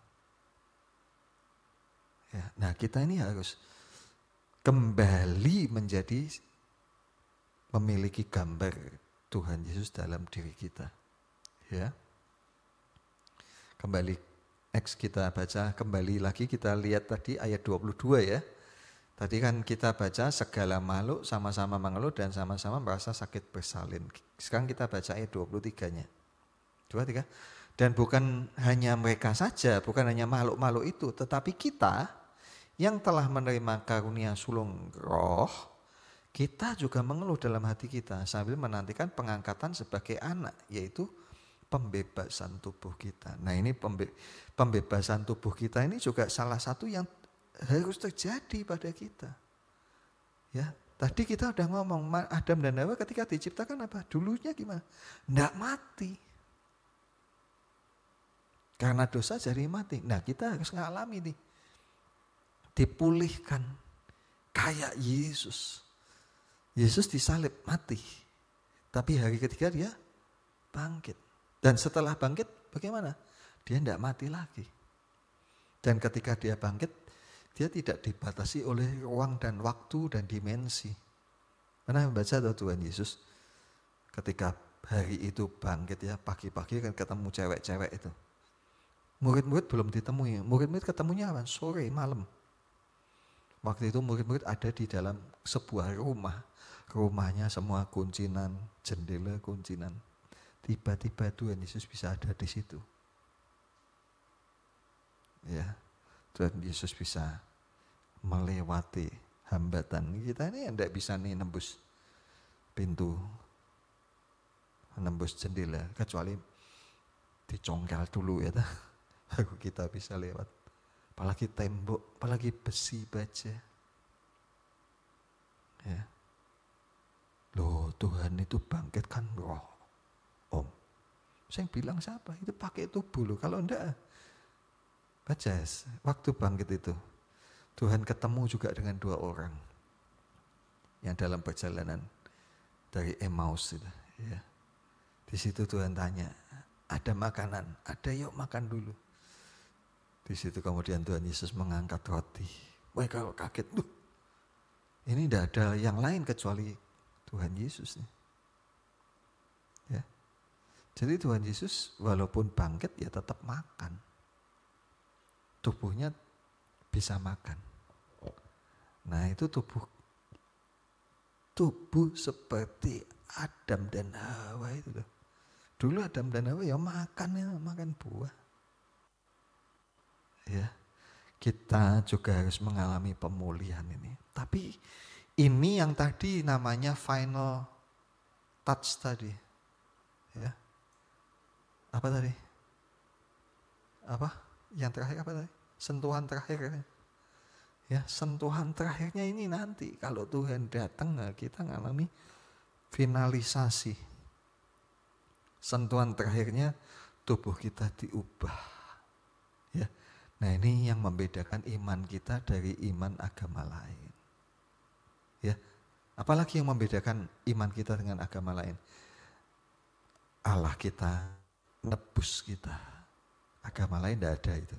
Ya, nah kita ini harus kembali menjadi memiliki gambar Tuhan Yesus dalam diri kita. Ya. Kembali next kita baca, kembali lagi kita lihat tadi ayat 22 ya. Tadi kan kita baca segala makhluk sama-sama mengeluh dan sama-sama merasa sakit bersalin. Sekarang kita baca ayat 23-nya. 23. Dan bukan hanya mereka saja, bukan hanya makhluk-makhluk itu, tetapi kita yang telah menerima karunia sulung roh, kita juga mengeluh dalam hati kita sambil menantikan pengangkatan sebagai anak, yaitu pembebasan tubuh kita. Nah ini pembebasan tubuh kita ini juga salah satu yang harus terjadi pada kita. Ya, tadi kita udah ngomong Adam dan Hawa ketika diciptakan apa? Dulunya gimana? Nggak mati. Karena dosa jadi mati. Nah kita harus ngalami nih. Dipulihkan kayak Yesus. Yesus disalib mati. Tapi hari ketiga dia bangkit. Dan setelah bangkit bagaimana? Dia tidak mati lagi. Dan ketika dia bangkit, dia tidak dibatasi oleh ruang dan waktu dan dimensi. Pernah membaca tuh Tuhan Yesus ketika hari itu bangkit ya, pagi-pagi kan ketemu cewek-cewek itu. Murid-murid belum ditemui. Murid-murid ketemunya apa? Sore, malam. Waktu itu murid-murid ada di dalam sebuah rumah. Rumahnya semua kuncinan, jendela kuncinan. Tiba-tiba Tuhan Yesus bisa ada di situ. Ya, Tuhan Yesus bisa melewati hambatan. Kita ini tidak bisa nih nembus pintu, nembus jendela, kecuali dicongkel dulu ya. Baru kita bisa lewat. Apalagi tembok, apalagi besi baja. Ya. Loh, Tuhan itu bangkit kan roh. Om. Saya bilang siapa? Itu pakai tubuh loh. Kalau enggak, baca waktu bangkit itu. Tuhan ketemu juga dengan 2 orang. Yang dalam perjalanan dari Emmaus itu. Ya. Di situ Tuhan tanya, ada makanan? Ada, yuk makan dulu. Di situ kemudian Tuhan Yesus mengangkat roti. Wah kalau kaget, ini tidak ada yang lain kecuali Tuhan Yesus nih. Ya. Jadi Tuhan Yesus walaupun bangkit ya tetap makan. Tubuhnya bisa makan. Nah itu tubuh seperti Adam dan Hawa itu loh. Dulu Adam dan Hawa ya makan buah. Ya, kita juga harus mengalami pemulihan ini. Tapi ini yang tadi namanya final touch tadi. Ya. Apa tadi? Apa? Yang terakhir apa tadi? Sentuhan terakhir. Ya, sentuhan terakhirnya ini nanti kalau Tuhan datang kita mengalami finalisasi. Sentuhan terakhirnya tubuh kita diubah. Ya. Nah ini yang membedakan iman kita dari iman agama lain. Ya, apalagi yang membedakan iman kita dengan agama lain? Allah kita, nebus kita. Agama lain tidak ada itu.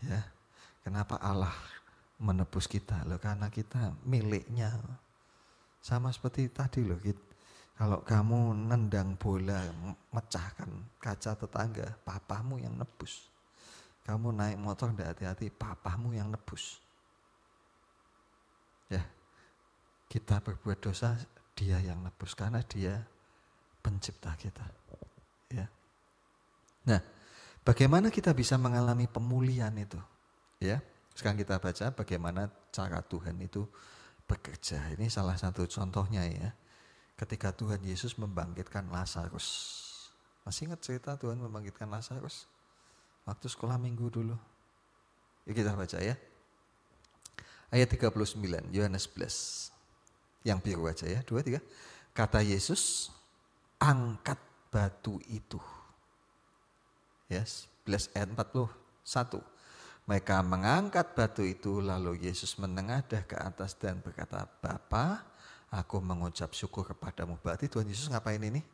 Ya, kenapa Allah menebus kita? Loh, karena kita miliknya. Sama seperti tadi loh, kalau kamu nendang bola, mecahkan kaca tetangga, papamu yang nebus. Kamu naik motor tidak hati-hati, papamu yang nebus. Ya, kita berbuat dosa, dia yang nebus karena dia pencipta kita. Ya. Nah, bagaimana kita bisa mengalami pemulihan itu? Ya, sekarang kita baca bagaimana cara Tuhan itu bekerja. Ini salah satu contohnya ya. Ketika Tuhan Yesus membangkitkan Lazarus. Masih ingat cerita Tuhan membangkitkan Lazarus? Waktu sekolah minggu dulu. Yuk kita baca ya. Ayat 39, Yohanes 11. Yang biru aja ya, 2, 3. Kata Yesus, angkat batu itu. Yes, 11 ayat 41. Mereka mengangkat batu itu, lalu Yesus menengadah ke atas dan berkata, Bapa, aku mengucap syukur kepadamu. Berarti Tuhan Yesus ngapain ini?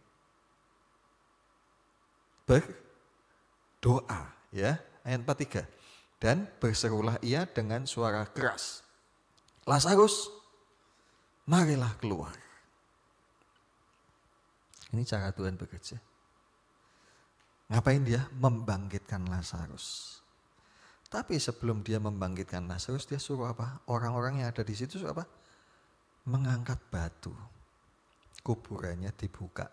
Berdoa. Ya, ayat 43. Dan berserulah ia dengan suara keras. Lazarus, marilah keluar. Ini cara Tuhan bekerja. Ngapain dia? Membangkitkan Lazarus. Tapi sebelum dia membangkitkan Lazarus, dia suruh apa? Orang-orang yang ada di situ suruh apa? Mengangkat batu. Kuburannya dibuka.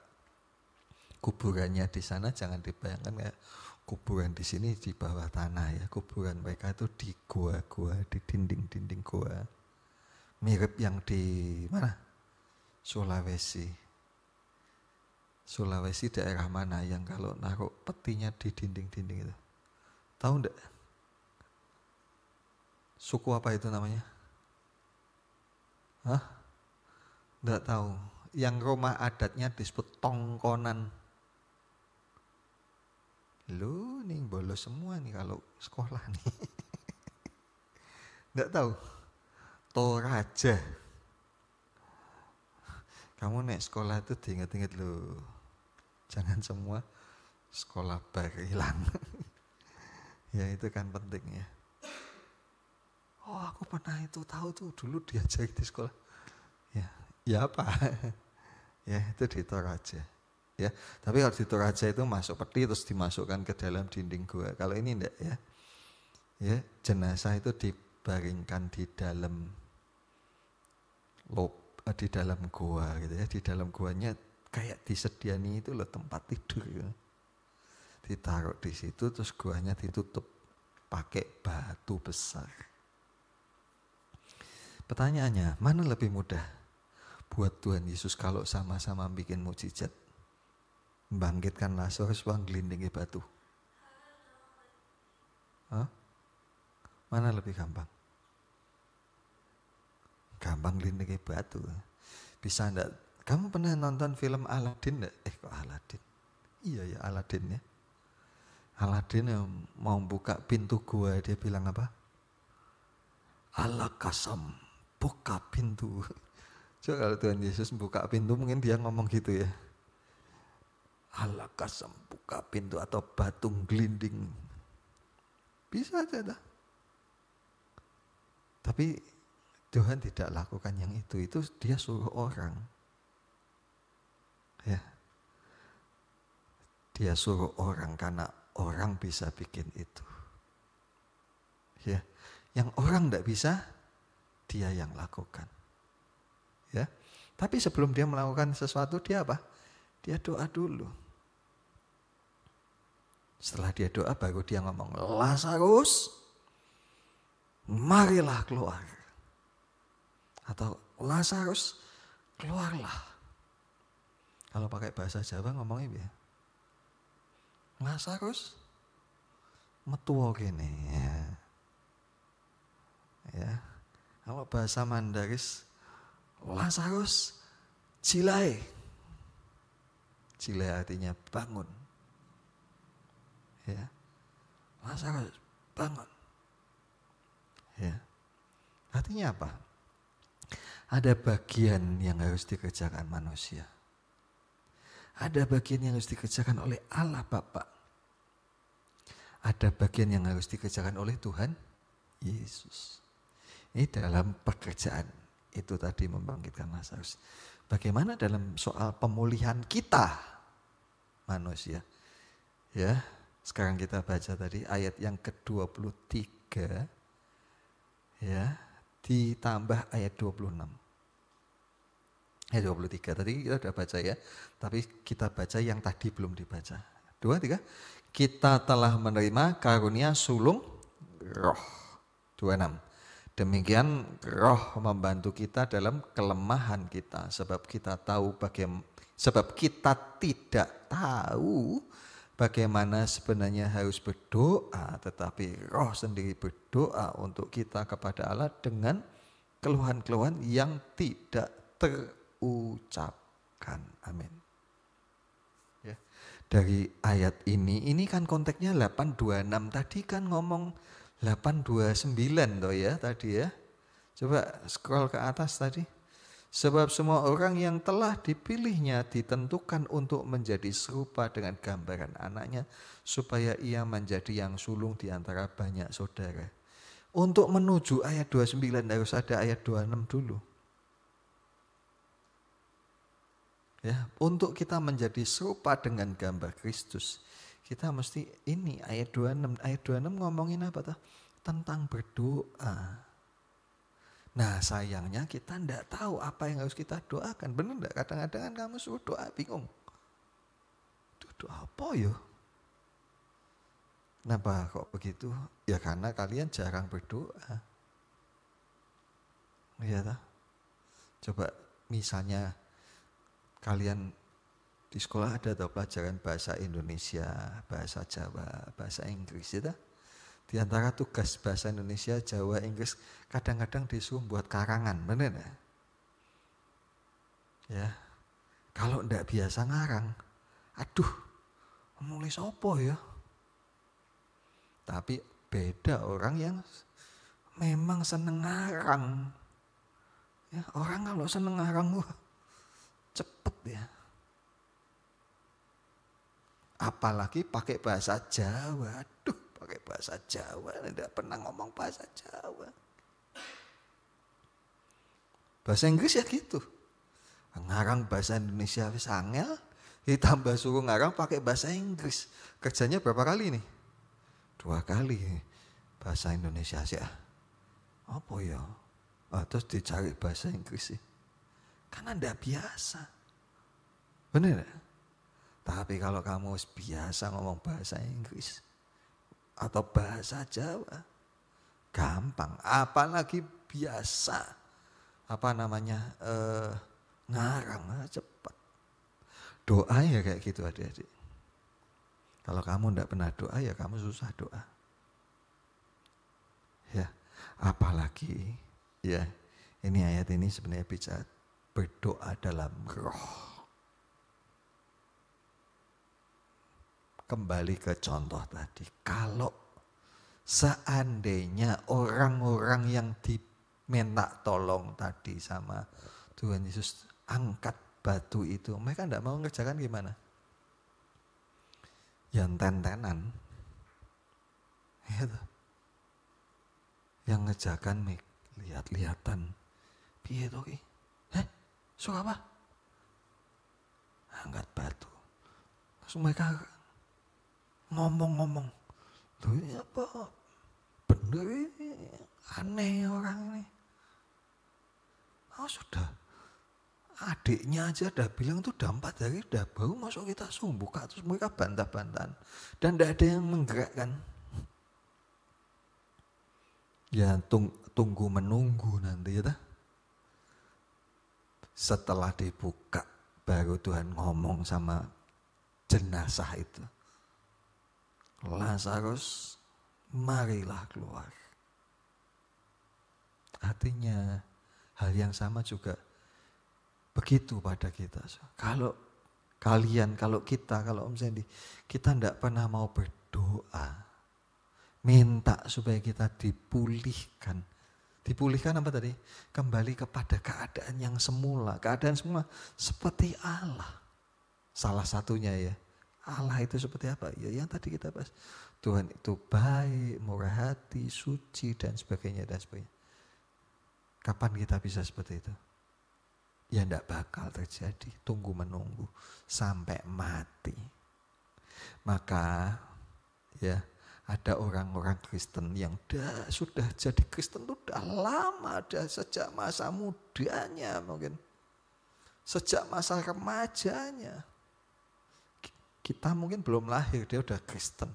Kuburannya di sana jangan dibayangkan kayak kuburan di sini di bawah tanah ya. Kuburan mereka itu di goa-goa, di dinding-dinding goa. Mirip yang di mana? Sulawesi. Sulawesi daerah mana yang kalau naruh petinya di dinding-dinding itu? Tahu enggak? Suku apa itu namanya? Hah? Enggak tahu. Yang rumah adatnya disebut tongkonan. Lu nih bolos semua nih kalau sekolah nih. Nggak tahu. Toraja. Kamu naik sekolah itu diinget-inget lu. Jangan semua sekolah hilang. Ya itu kan penting ya. Oh aku pernah itu tahu tuh dulu diajari di sekolah. Ya apa? Ya itu di Toraja. Ya, tapi kalau di Toraja itu masuk peti terus dimasukkan ke dalam dinding gua. Kalau ini enggak ya. Ya, jenazah itu dibaringkan di dalam di dalam gua gitu ya. Di dalam guanya kayak disediani itu loh tempat tidur gitu. Ditaruh di situ terus guanya ditutup pakai batu besar. Pertanyaannya, mana lebih mudah buat Tuhan Yesus kalau sama-sama bikin mukjizat? Membangkitkan Lazarus gelindingi batu. Hah? Mana lebih gampang? Gampang gelindingi batu. Bisa enggak? Kamu pernah nonton film Aladin enggak? Kok Aladin? Iya ya Aladin ya. Aladin yang mau buka pintu gua, dia bilang apa? Alakasam, buka pintu. Coba kalau Tuhan Yesus buka pintu mungkin dia ngomong gitu ya. Alakasam, buka pintu atau batu gelinding. Bisa aja dah. Tapi Tuhan tidak lakukan yang itu dia suruh orang. Ya. Dia suruh orang karena orang bisa bikin itu. Ya. Yang orang tidak bisa, dia yang lakukan. Ya. Tapi sebelum dia melakukan sesuatu, dia apa? Dia doa dulu. Setelah dia doa baru dia ngomong, Lazarus, marilah keluar. Atau Lazarus, keluarlah. Kalau pakai bahasa Jawa ngomongnya ya. Lazarus, metuwo kene. Ya. Kalau bahasa Mandaris, Lazarus, jilai. Jilai artinya bangun. Ya. Lazarus, bangun. Ya. Artinya apa? Ada bagian yang harus dikerjakan manusia. Ada bagian yang harus dikerjakan oleh Allah Bapa. Ada bagian yang harus dikerjakan oleh Tuhan Yesus. Ini dalam pekerjaan itu tadi membangkitkan Lazarus. Bagaimana dalam soal pemulihan kita manusia? Ya, sekarang kita baca tadi ayat yang ke-23 ya, ditambah ayat 26. Ayat 23 tadi kita sudah baca ya, tapi kita baca yang tadi belum dibaca. 2, 3. Kita telah menerima karunia sulung roh. 26. Demikian roh membantu kita dalam kelemahan kita, sebab kita tidak tahu bagaimana sebenarnya harus berdoa, tetapi roh sendiri berdoa untuk kita kepada Allah dengan keluhan-keluhan yang tidak terucapkan. Amin. Ya. Dari ayat ini kan konteksnya 826, tadi kan ngomong 829 toh ya tadi ya. Coba scroll ke atas tadi. Sebab semua orang yang telah dipilihnya ditentukan untuk menjadi serupa dengan gambaran anaknya, supaya ia menjadi yang sulung di antara banyak saudara. Untuk menuju ayat 29 harus ada ayat 26 dulu. Ya, untuk kita menjadi serupa dengan gambar Kristus, kita mesti ini ayat 26. Ayat 26 ngomongin apa tuh? Tentang berdoa. Nah sayangnya kita tidak tahu apa yang harus kita doakan. Benar tidak? Kadang-kadang kan kamu suruh doa bingung. Doa apa ya? Kenapa kok begitu? Ya karena kalian jarang berdoa. Ya toh? Coba misalnya kalian di sekolah ada atau pelajaran bahasa Indonesia, bahasa Jawa, bahasa Inggris ya. Di antara tugas bahasa Indonesia, Jawa, Inggris kadang-kadang disuruh buat karangan, benar ya? Ya, kalau ndak biasa ngarang, aduh, nulis apa ya? Tapi beda orang yang memang seneng ngarang. Ya, orang kalau seneng ngarang, wah, cepet ya. Apalagi pakai bahasa Jawa. Aduh, pakai bahasa Jawa, tidak pernah ngomong bahasa Jawa. Bahasa Inggris ya gitu. Ngarang bahasa Indonesia wis angel, ditambah suruh ngarang pakai bahasa Inggris. Kerjanya berapa kali nih? 2 kali bahasa Indonesia sih. Apa ya? Terus dicari bahasa Inggris sih. Karena tidak biasa. Bener gak? Tapi kalau kamu biasa ngomong bahasa Inggris atau bahasa Jawa, gampang. Apalagi biasa, ngarang, cepat. Doa ya kayak gitu adik-adik. Kalau kamu tidak pernah doa ya kamu susah doa. Ya, apalagi ya ini ayat ini sebenarnya bicara berdoa dalam roh. Kembali ke contoh tadi, kalau seandainya orang-orang yang diminta tolong tadi sama Tuhan Yesus angkat batu itu, mereka tidak mau mengerjakan gimana? Yang ten-tenan, yang ngerjakan lihat-lihatan, piye to ki? Suka apa? Angkat batu. Langsung mereka ngomong-ngomong, loh ini apa? Bener ini, aneh orang ini. Sudah, adiknya aja udah bilang tuh udah 4 hari udah bau, masuk kita suruh buka, terus mereka bantah-bantahan. Dan tidak ada yang menggerakkan. Ya tunggu menunggu nanti ya. Setelah dibuka, baru Tuhan ngomong sama jenazah itu. Lazarus, marilah keluar. Artinya hal yang sama juga begitu pada kita. Kalau misalnya kita tidak pernah mau berdoa, minta supaya kita dipulihkan. Dipulihkan apa tadi? Kembali kepada keadaan yang semula. Keadaan semula seperti Allah. Salah satunya ya. Allah itu seperti apa? Ya yang tadi kita bahas. Tuhan itu baik, murah hati, suci dan sebagainya dan sebagainya. Kapan kita bisa seperti itu? Ya tidak bakal terjadi. Tunggu menunggu sampai mati. Maka ya ada orang-orang Kristen yang sudah jadi Kristen itu sudah lama, sejak masa mudanya mungkin. Sejak masa remajanya. Kita mungkin belum lahir, dia udah Kristen.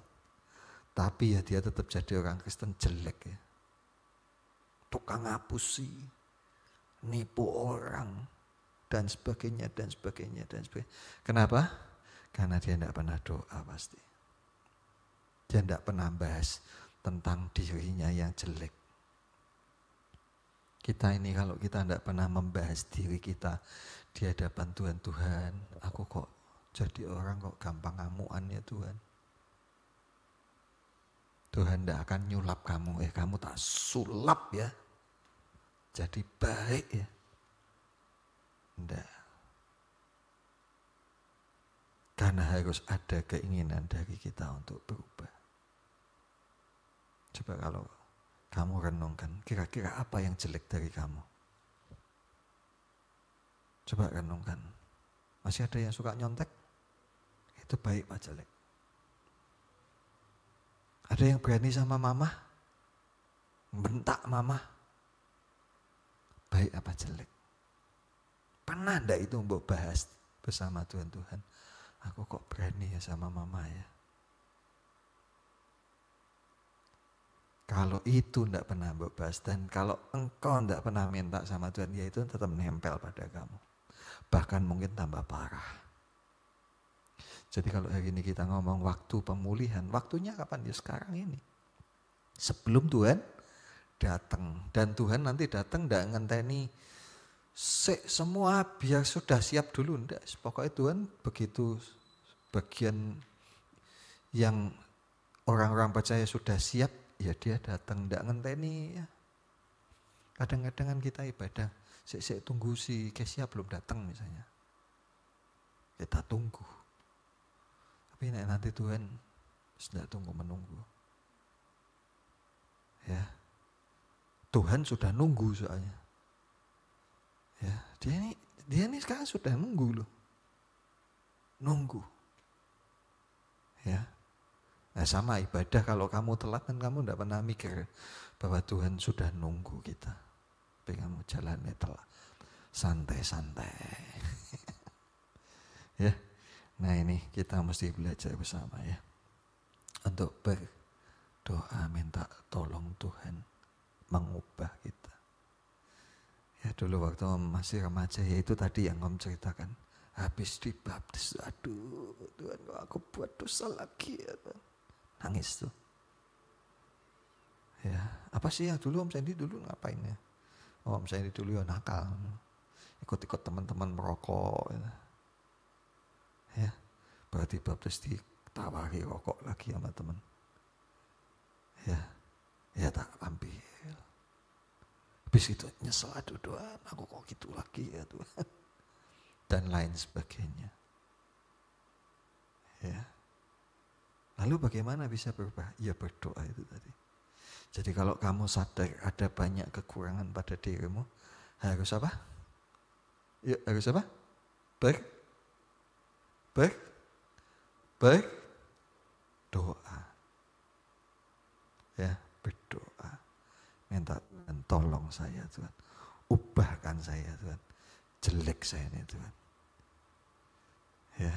Tapi ya dia tetap jadi orang Kristen jelek ya. Tukang ngapusi, nipu orang, dan sebagainya, dan sebagainya, dan sebagainya. Kenapa? Karena dia tidak pernah doa pasti. Dia tidak pernah bahas tentang dirinya yang jelek. Kita ini kalau kita tidak pernah membahas diri kita di hadapan Tuhan, aku kok jadi orang kok gampang ngamuan ya Tuhan. Tuhan tidak akan nyulap kamu, kamu tak sulap ya. Jadi baik ya. Tidak. Karena harus ada keinginan dari kita untuk berubah. Coba kalau kamu renungkan, kira-kira apa yang jelek dari kamu? Coba renungkan. Masih ada yang suka nyontek? Itu baik apa jelek? Ada yang berani sama mama? Bentak mama? Baik apa jelek? Pernah enggak itu mbok bahas bersama Tuhan? Aku kok berani ya sama mama ya? Kalau itu enggak pernah mbok bahas dan kalau engkau enggak pernah minta sama Tuhan, ya itu tetap nempel pada kamu. Bahkan mungkin tambah parah. Jadi kalau hari ini kita ngomong waktu pemulihan, waktunya kapan? Ya sekarang ini. Sebelum Tuhan datang. Dan Tuhan nanti datang tidak ngenteni semua biar sudah siap dulu. Enggak. Pokoknya Tuhan begitu bagian yang orang-orang percaya sudah siap, ya dia datang, tidak ngenteni ya. Kadang-kadang kan kita ibadah, sik tunggu si Kesia belum datang misalnya. Kita tunggu. Tapi nanti Tuhan sudah tunggu menunggu. Ya. Tuhan sudah nunggu soalnya. Ya, dia ini sekarang sudah nunggu loh. Nunggu. Ya. Nah, sama ibadah, kalau kamu telat kan kamu tidak pernah mikir bahwa Tuhan sudah nunggu kita. Tapi kamu jalannya telat. Santai-santai. Ya. Nah, ini kita mesti belajar bersama ya. Untuk berdoa minta tolong Tuhan mengubah kita. Ya dulu waktu masih remaja, ya itu tadi yang Om ceritakan. Habis dibaptis, aduh Tuhan kok aku buat dosa lagi ya Tuhan. Nangis tuh. Ya, apa sih ya dulu Om Sandy dulu ngapain ya? Om Sandy dulu ya nakal. Ikut-ikut teman-teman merokok. Ya, berarti baptis ditawari rokok lagi sama teman. Ya tak ambil. Habis itu nyesel, aduh Tuhan aku kok gitu lagi ya Tuhan. Dan lain sebagainya. Ya. Lalu bagaimana bisa berubah? Ya berdoa itu tadi. Jadi kalau kamu sadar ada banyak kekurangan pada dirimu, harus apa? Ya harus apa? Berdoa. Ya, berdoa. Minta Tuhan tolong saya Tuhan. Ubahkan saya Tuhan. Jelek saya ini Tuhan. Ya.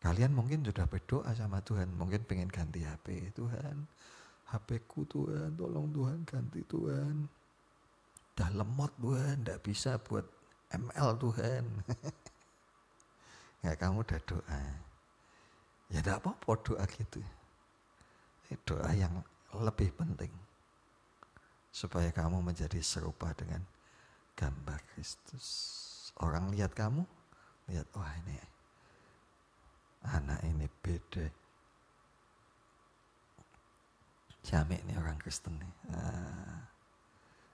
Kalian mungkin sudah berdoa sama Tuhan. Mungkin pengen ganti HP. Tuhan, HP-ku Tuhan. Tolong Tuhan ganti Tuhan. Udah lemot Tuhan. Tidak bisa buat ML Tuhan. Ya kamu udah doa. Ya tidak apa-apa doa gitu. Doa yang lebih penting. Supaya kamu menjadi serupa dengan gambar Kristus. Orang lihat kamu, lihat wah ini anak ini beda. Jamek nih orang Kristen nih.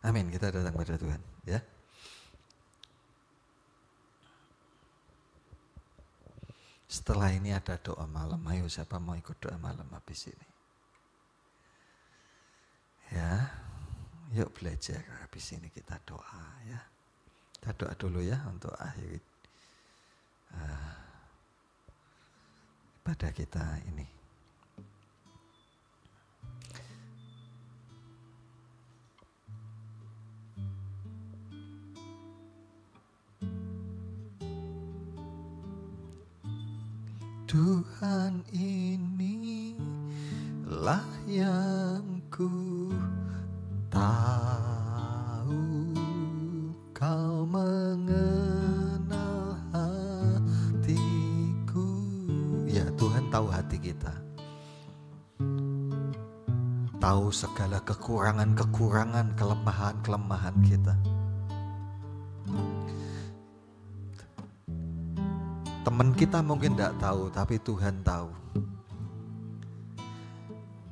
Amin, kita datang pada Tuhan ya. Setelah ini ada doa malam. Ayo siapa mau ikut doa malam habis ini? Ya. Yuk belajar, habis ini kita doa ya. Kita doa dulu ya untuk akhir ibadah kita ini. Tuhan inilah yang ku tahu, kau mengenal hatiku. Ya Tuhan tahu hati kita. Tahu segala kekurangan-kekurangan, kelemahan-kelemahan kita. Teman kita mungkin tidak tahu, tapi Tuhan tahu.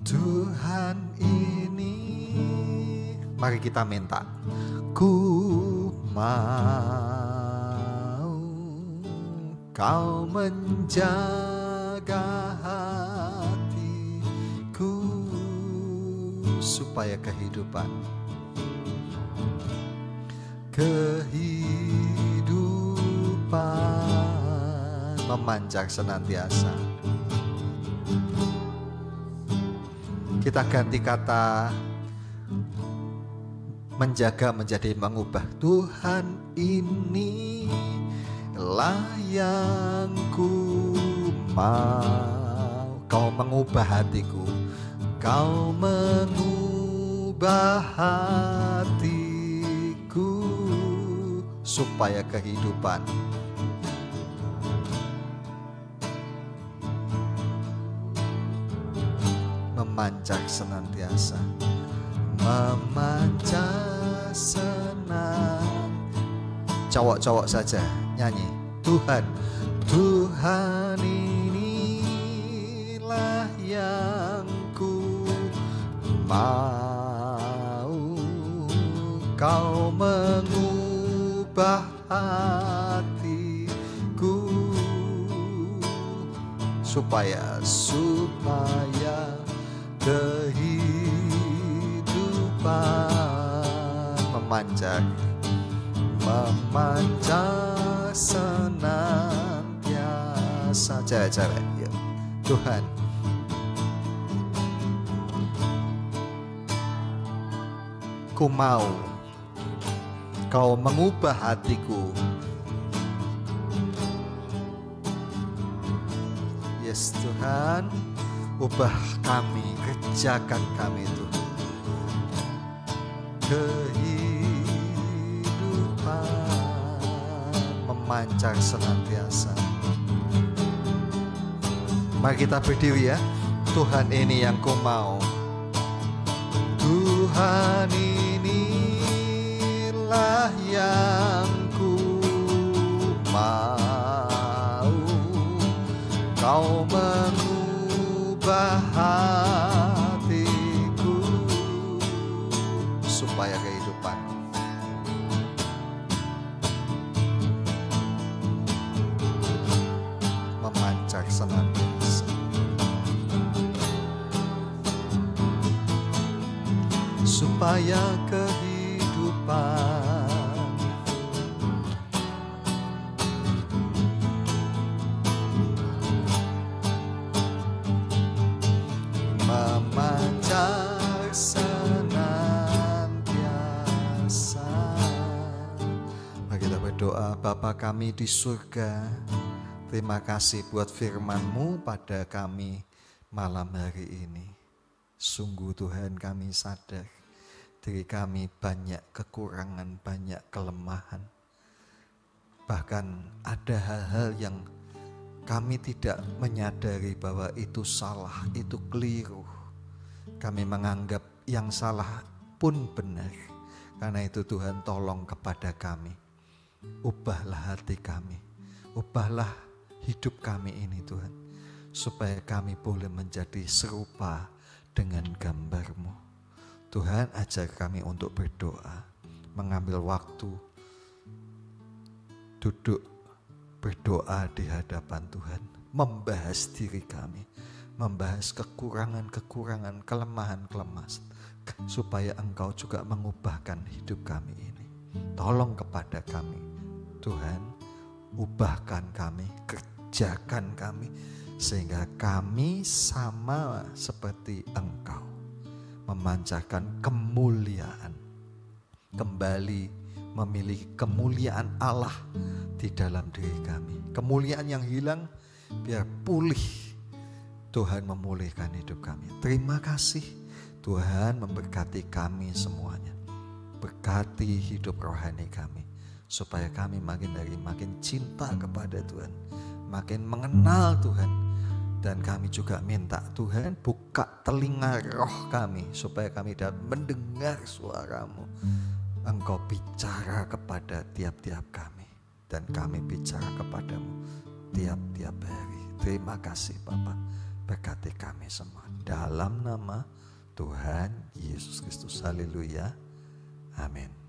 Tuhan ini, mari kita minta. Ku mau kau menjaga hatiku supaya kehidupan memanjang senantiasa. Kita ganti kata menjaga menjadi mengubah. Tuhan inilah yang ku mau, kau mengubah hatiku, kau mengubah hatiku supaya kehidupan memanjang senantiasa, memanjang senang. Cowok-cowok saja nyanyi. Tuhan, Tuhan inilah yang Mau kau mengubah hatiku supaya kehidupan memanjang senantiasa. Cewek-cewek, ya Tuhan, ku mau kau mengubah hatiku. Yes Tuhan, ubah kami, kerjakan kami Tuhan. Kehidupan memancar senantiasa. Mari kita berdiri ya. Tuhan, ini yang ku mau. Tuhan, inilah yang ku mau. Kau mengubah hatiku supaya kehidupan memancar senantiasa. Supaya kehidupan memancar senantiasa. Mari kita berdoa. Bapa kami di surga, terima kasih buat firman-Mu pada kami malam hari ini. Sungguh Tuhan, kami sadar diri kami banyak kekurangan, banyak kelemahan. Bahkan ada hal-hal yang kami tidak menyadari bahwa itu salah, itu keliru. Kami menganggap yang salah pun benar. Karena itu Tuhan, tolong kepada kami. Ubahlah hati kami, ubahlah hidup kami ini Tuhan. Supaya kami boleh menjadi serupa dengan gambar-Mu. Tuhan, ajar kami untuk berdoa, mengambil waktu duduk berdoa di hadapan Tuhan, membahas diri kami, membahas kekurangan-kekurangan, kelemahan-kelemahan, supaya Engkau juga mengubahkan hidup kami ini. Tolong kepada kami, Tuhan, ubahkan kami, kerjakan kami, sehingga kami sama seperti Engkau, memancarkan kemuliaan, kembali memiliki kemuliaan Allah di dalam diri kami. Kemuliaan yang hilang biar pulih. Tuhan memulihkan hidup kami. Terima kasih Tuhan, memberkati kami semuanya. Berkati hidup rohani kami, supaya kami makin dari makin cinta kepada Tuhan, makin mengenal Tuhan. Dan kami juga minta Tuhan, buka telinga roh kami, supaya kami dapat mendengar suara-Mu. Engkau bicara kepada tiap-tiap kami, dan kami bicara kepadamu tiap-tiap hari. Terima kasih Bapa, berkati kami semua. Dalam nama Tuhan Yesus Kristus, haleluya, amin.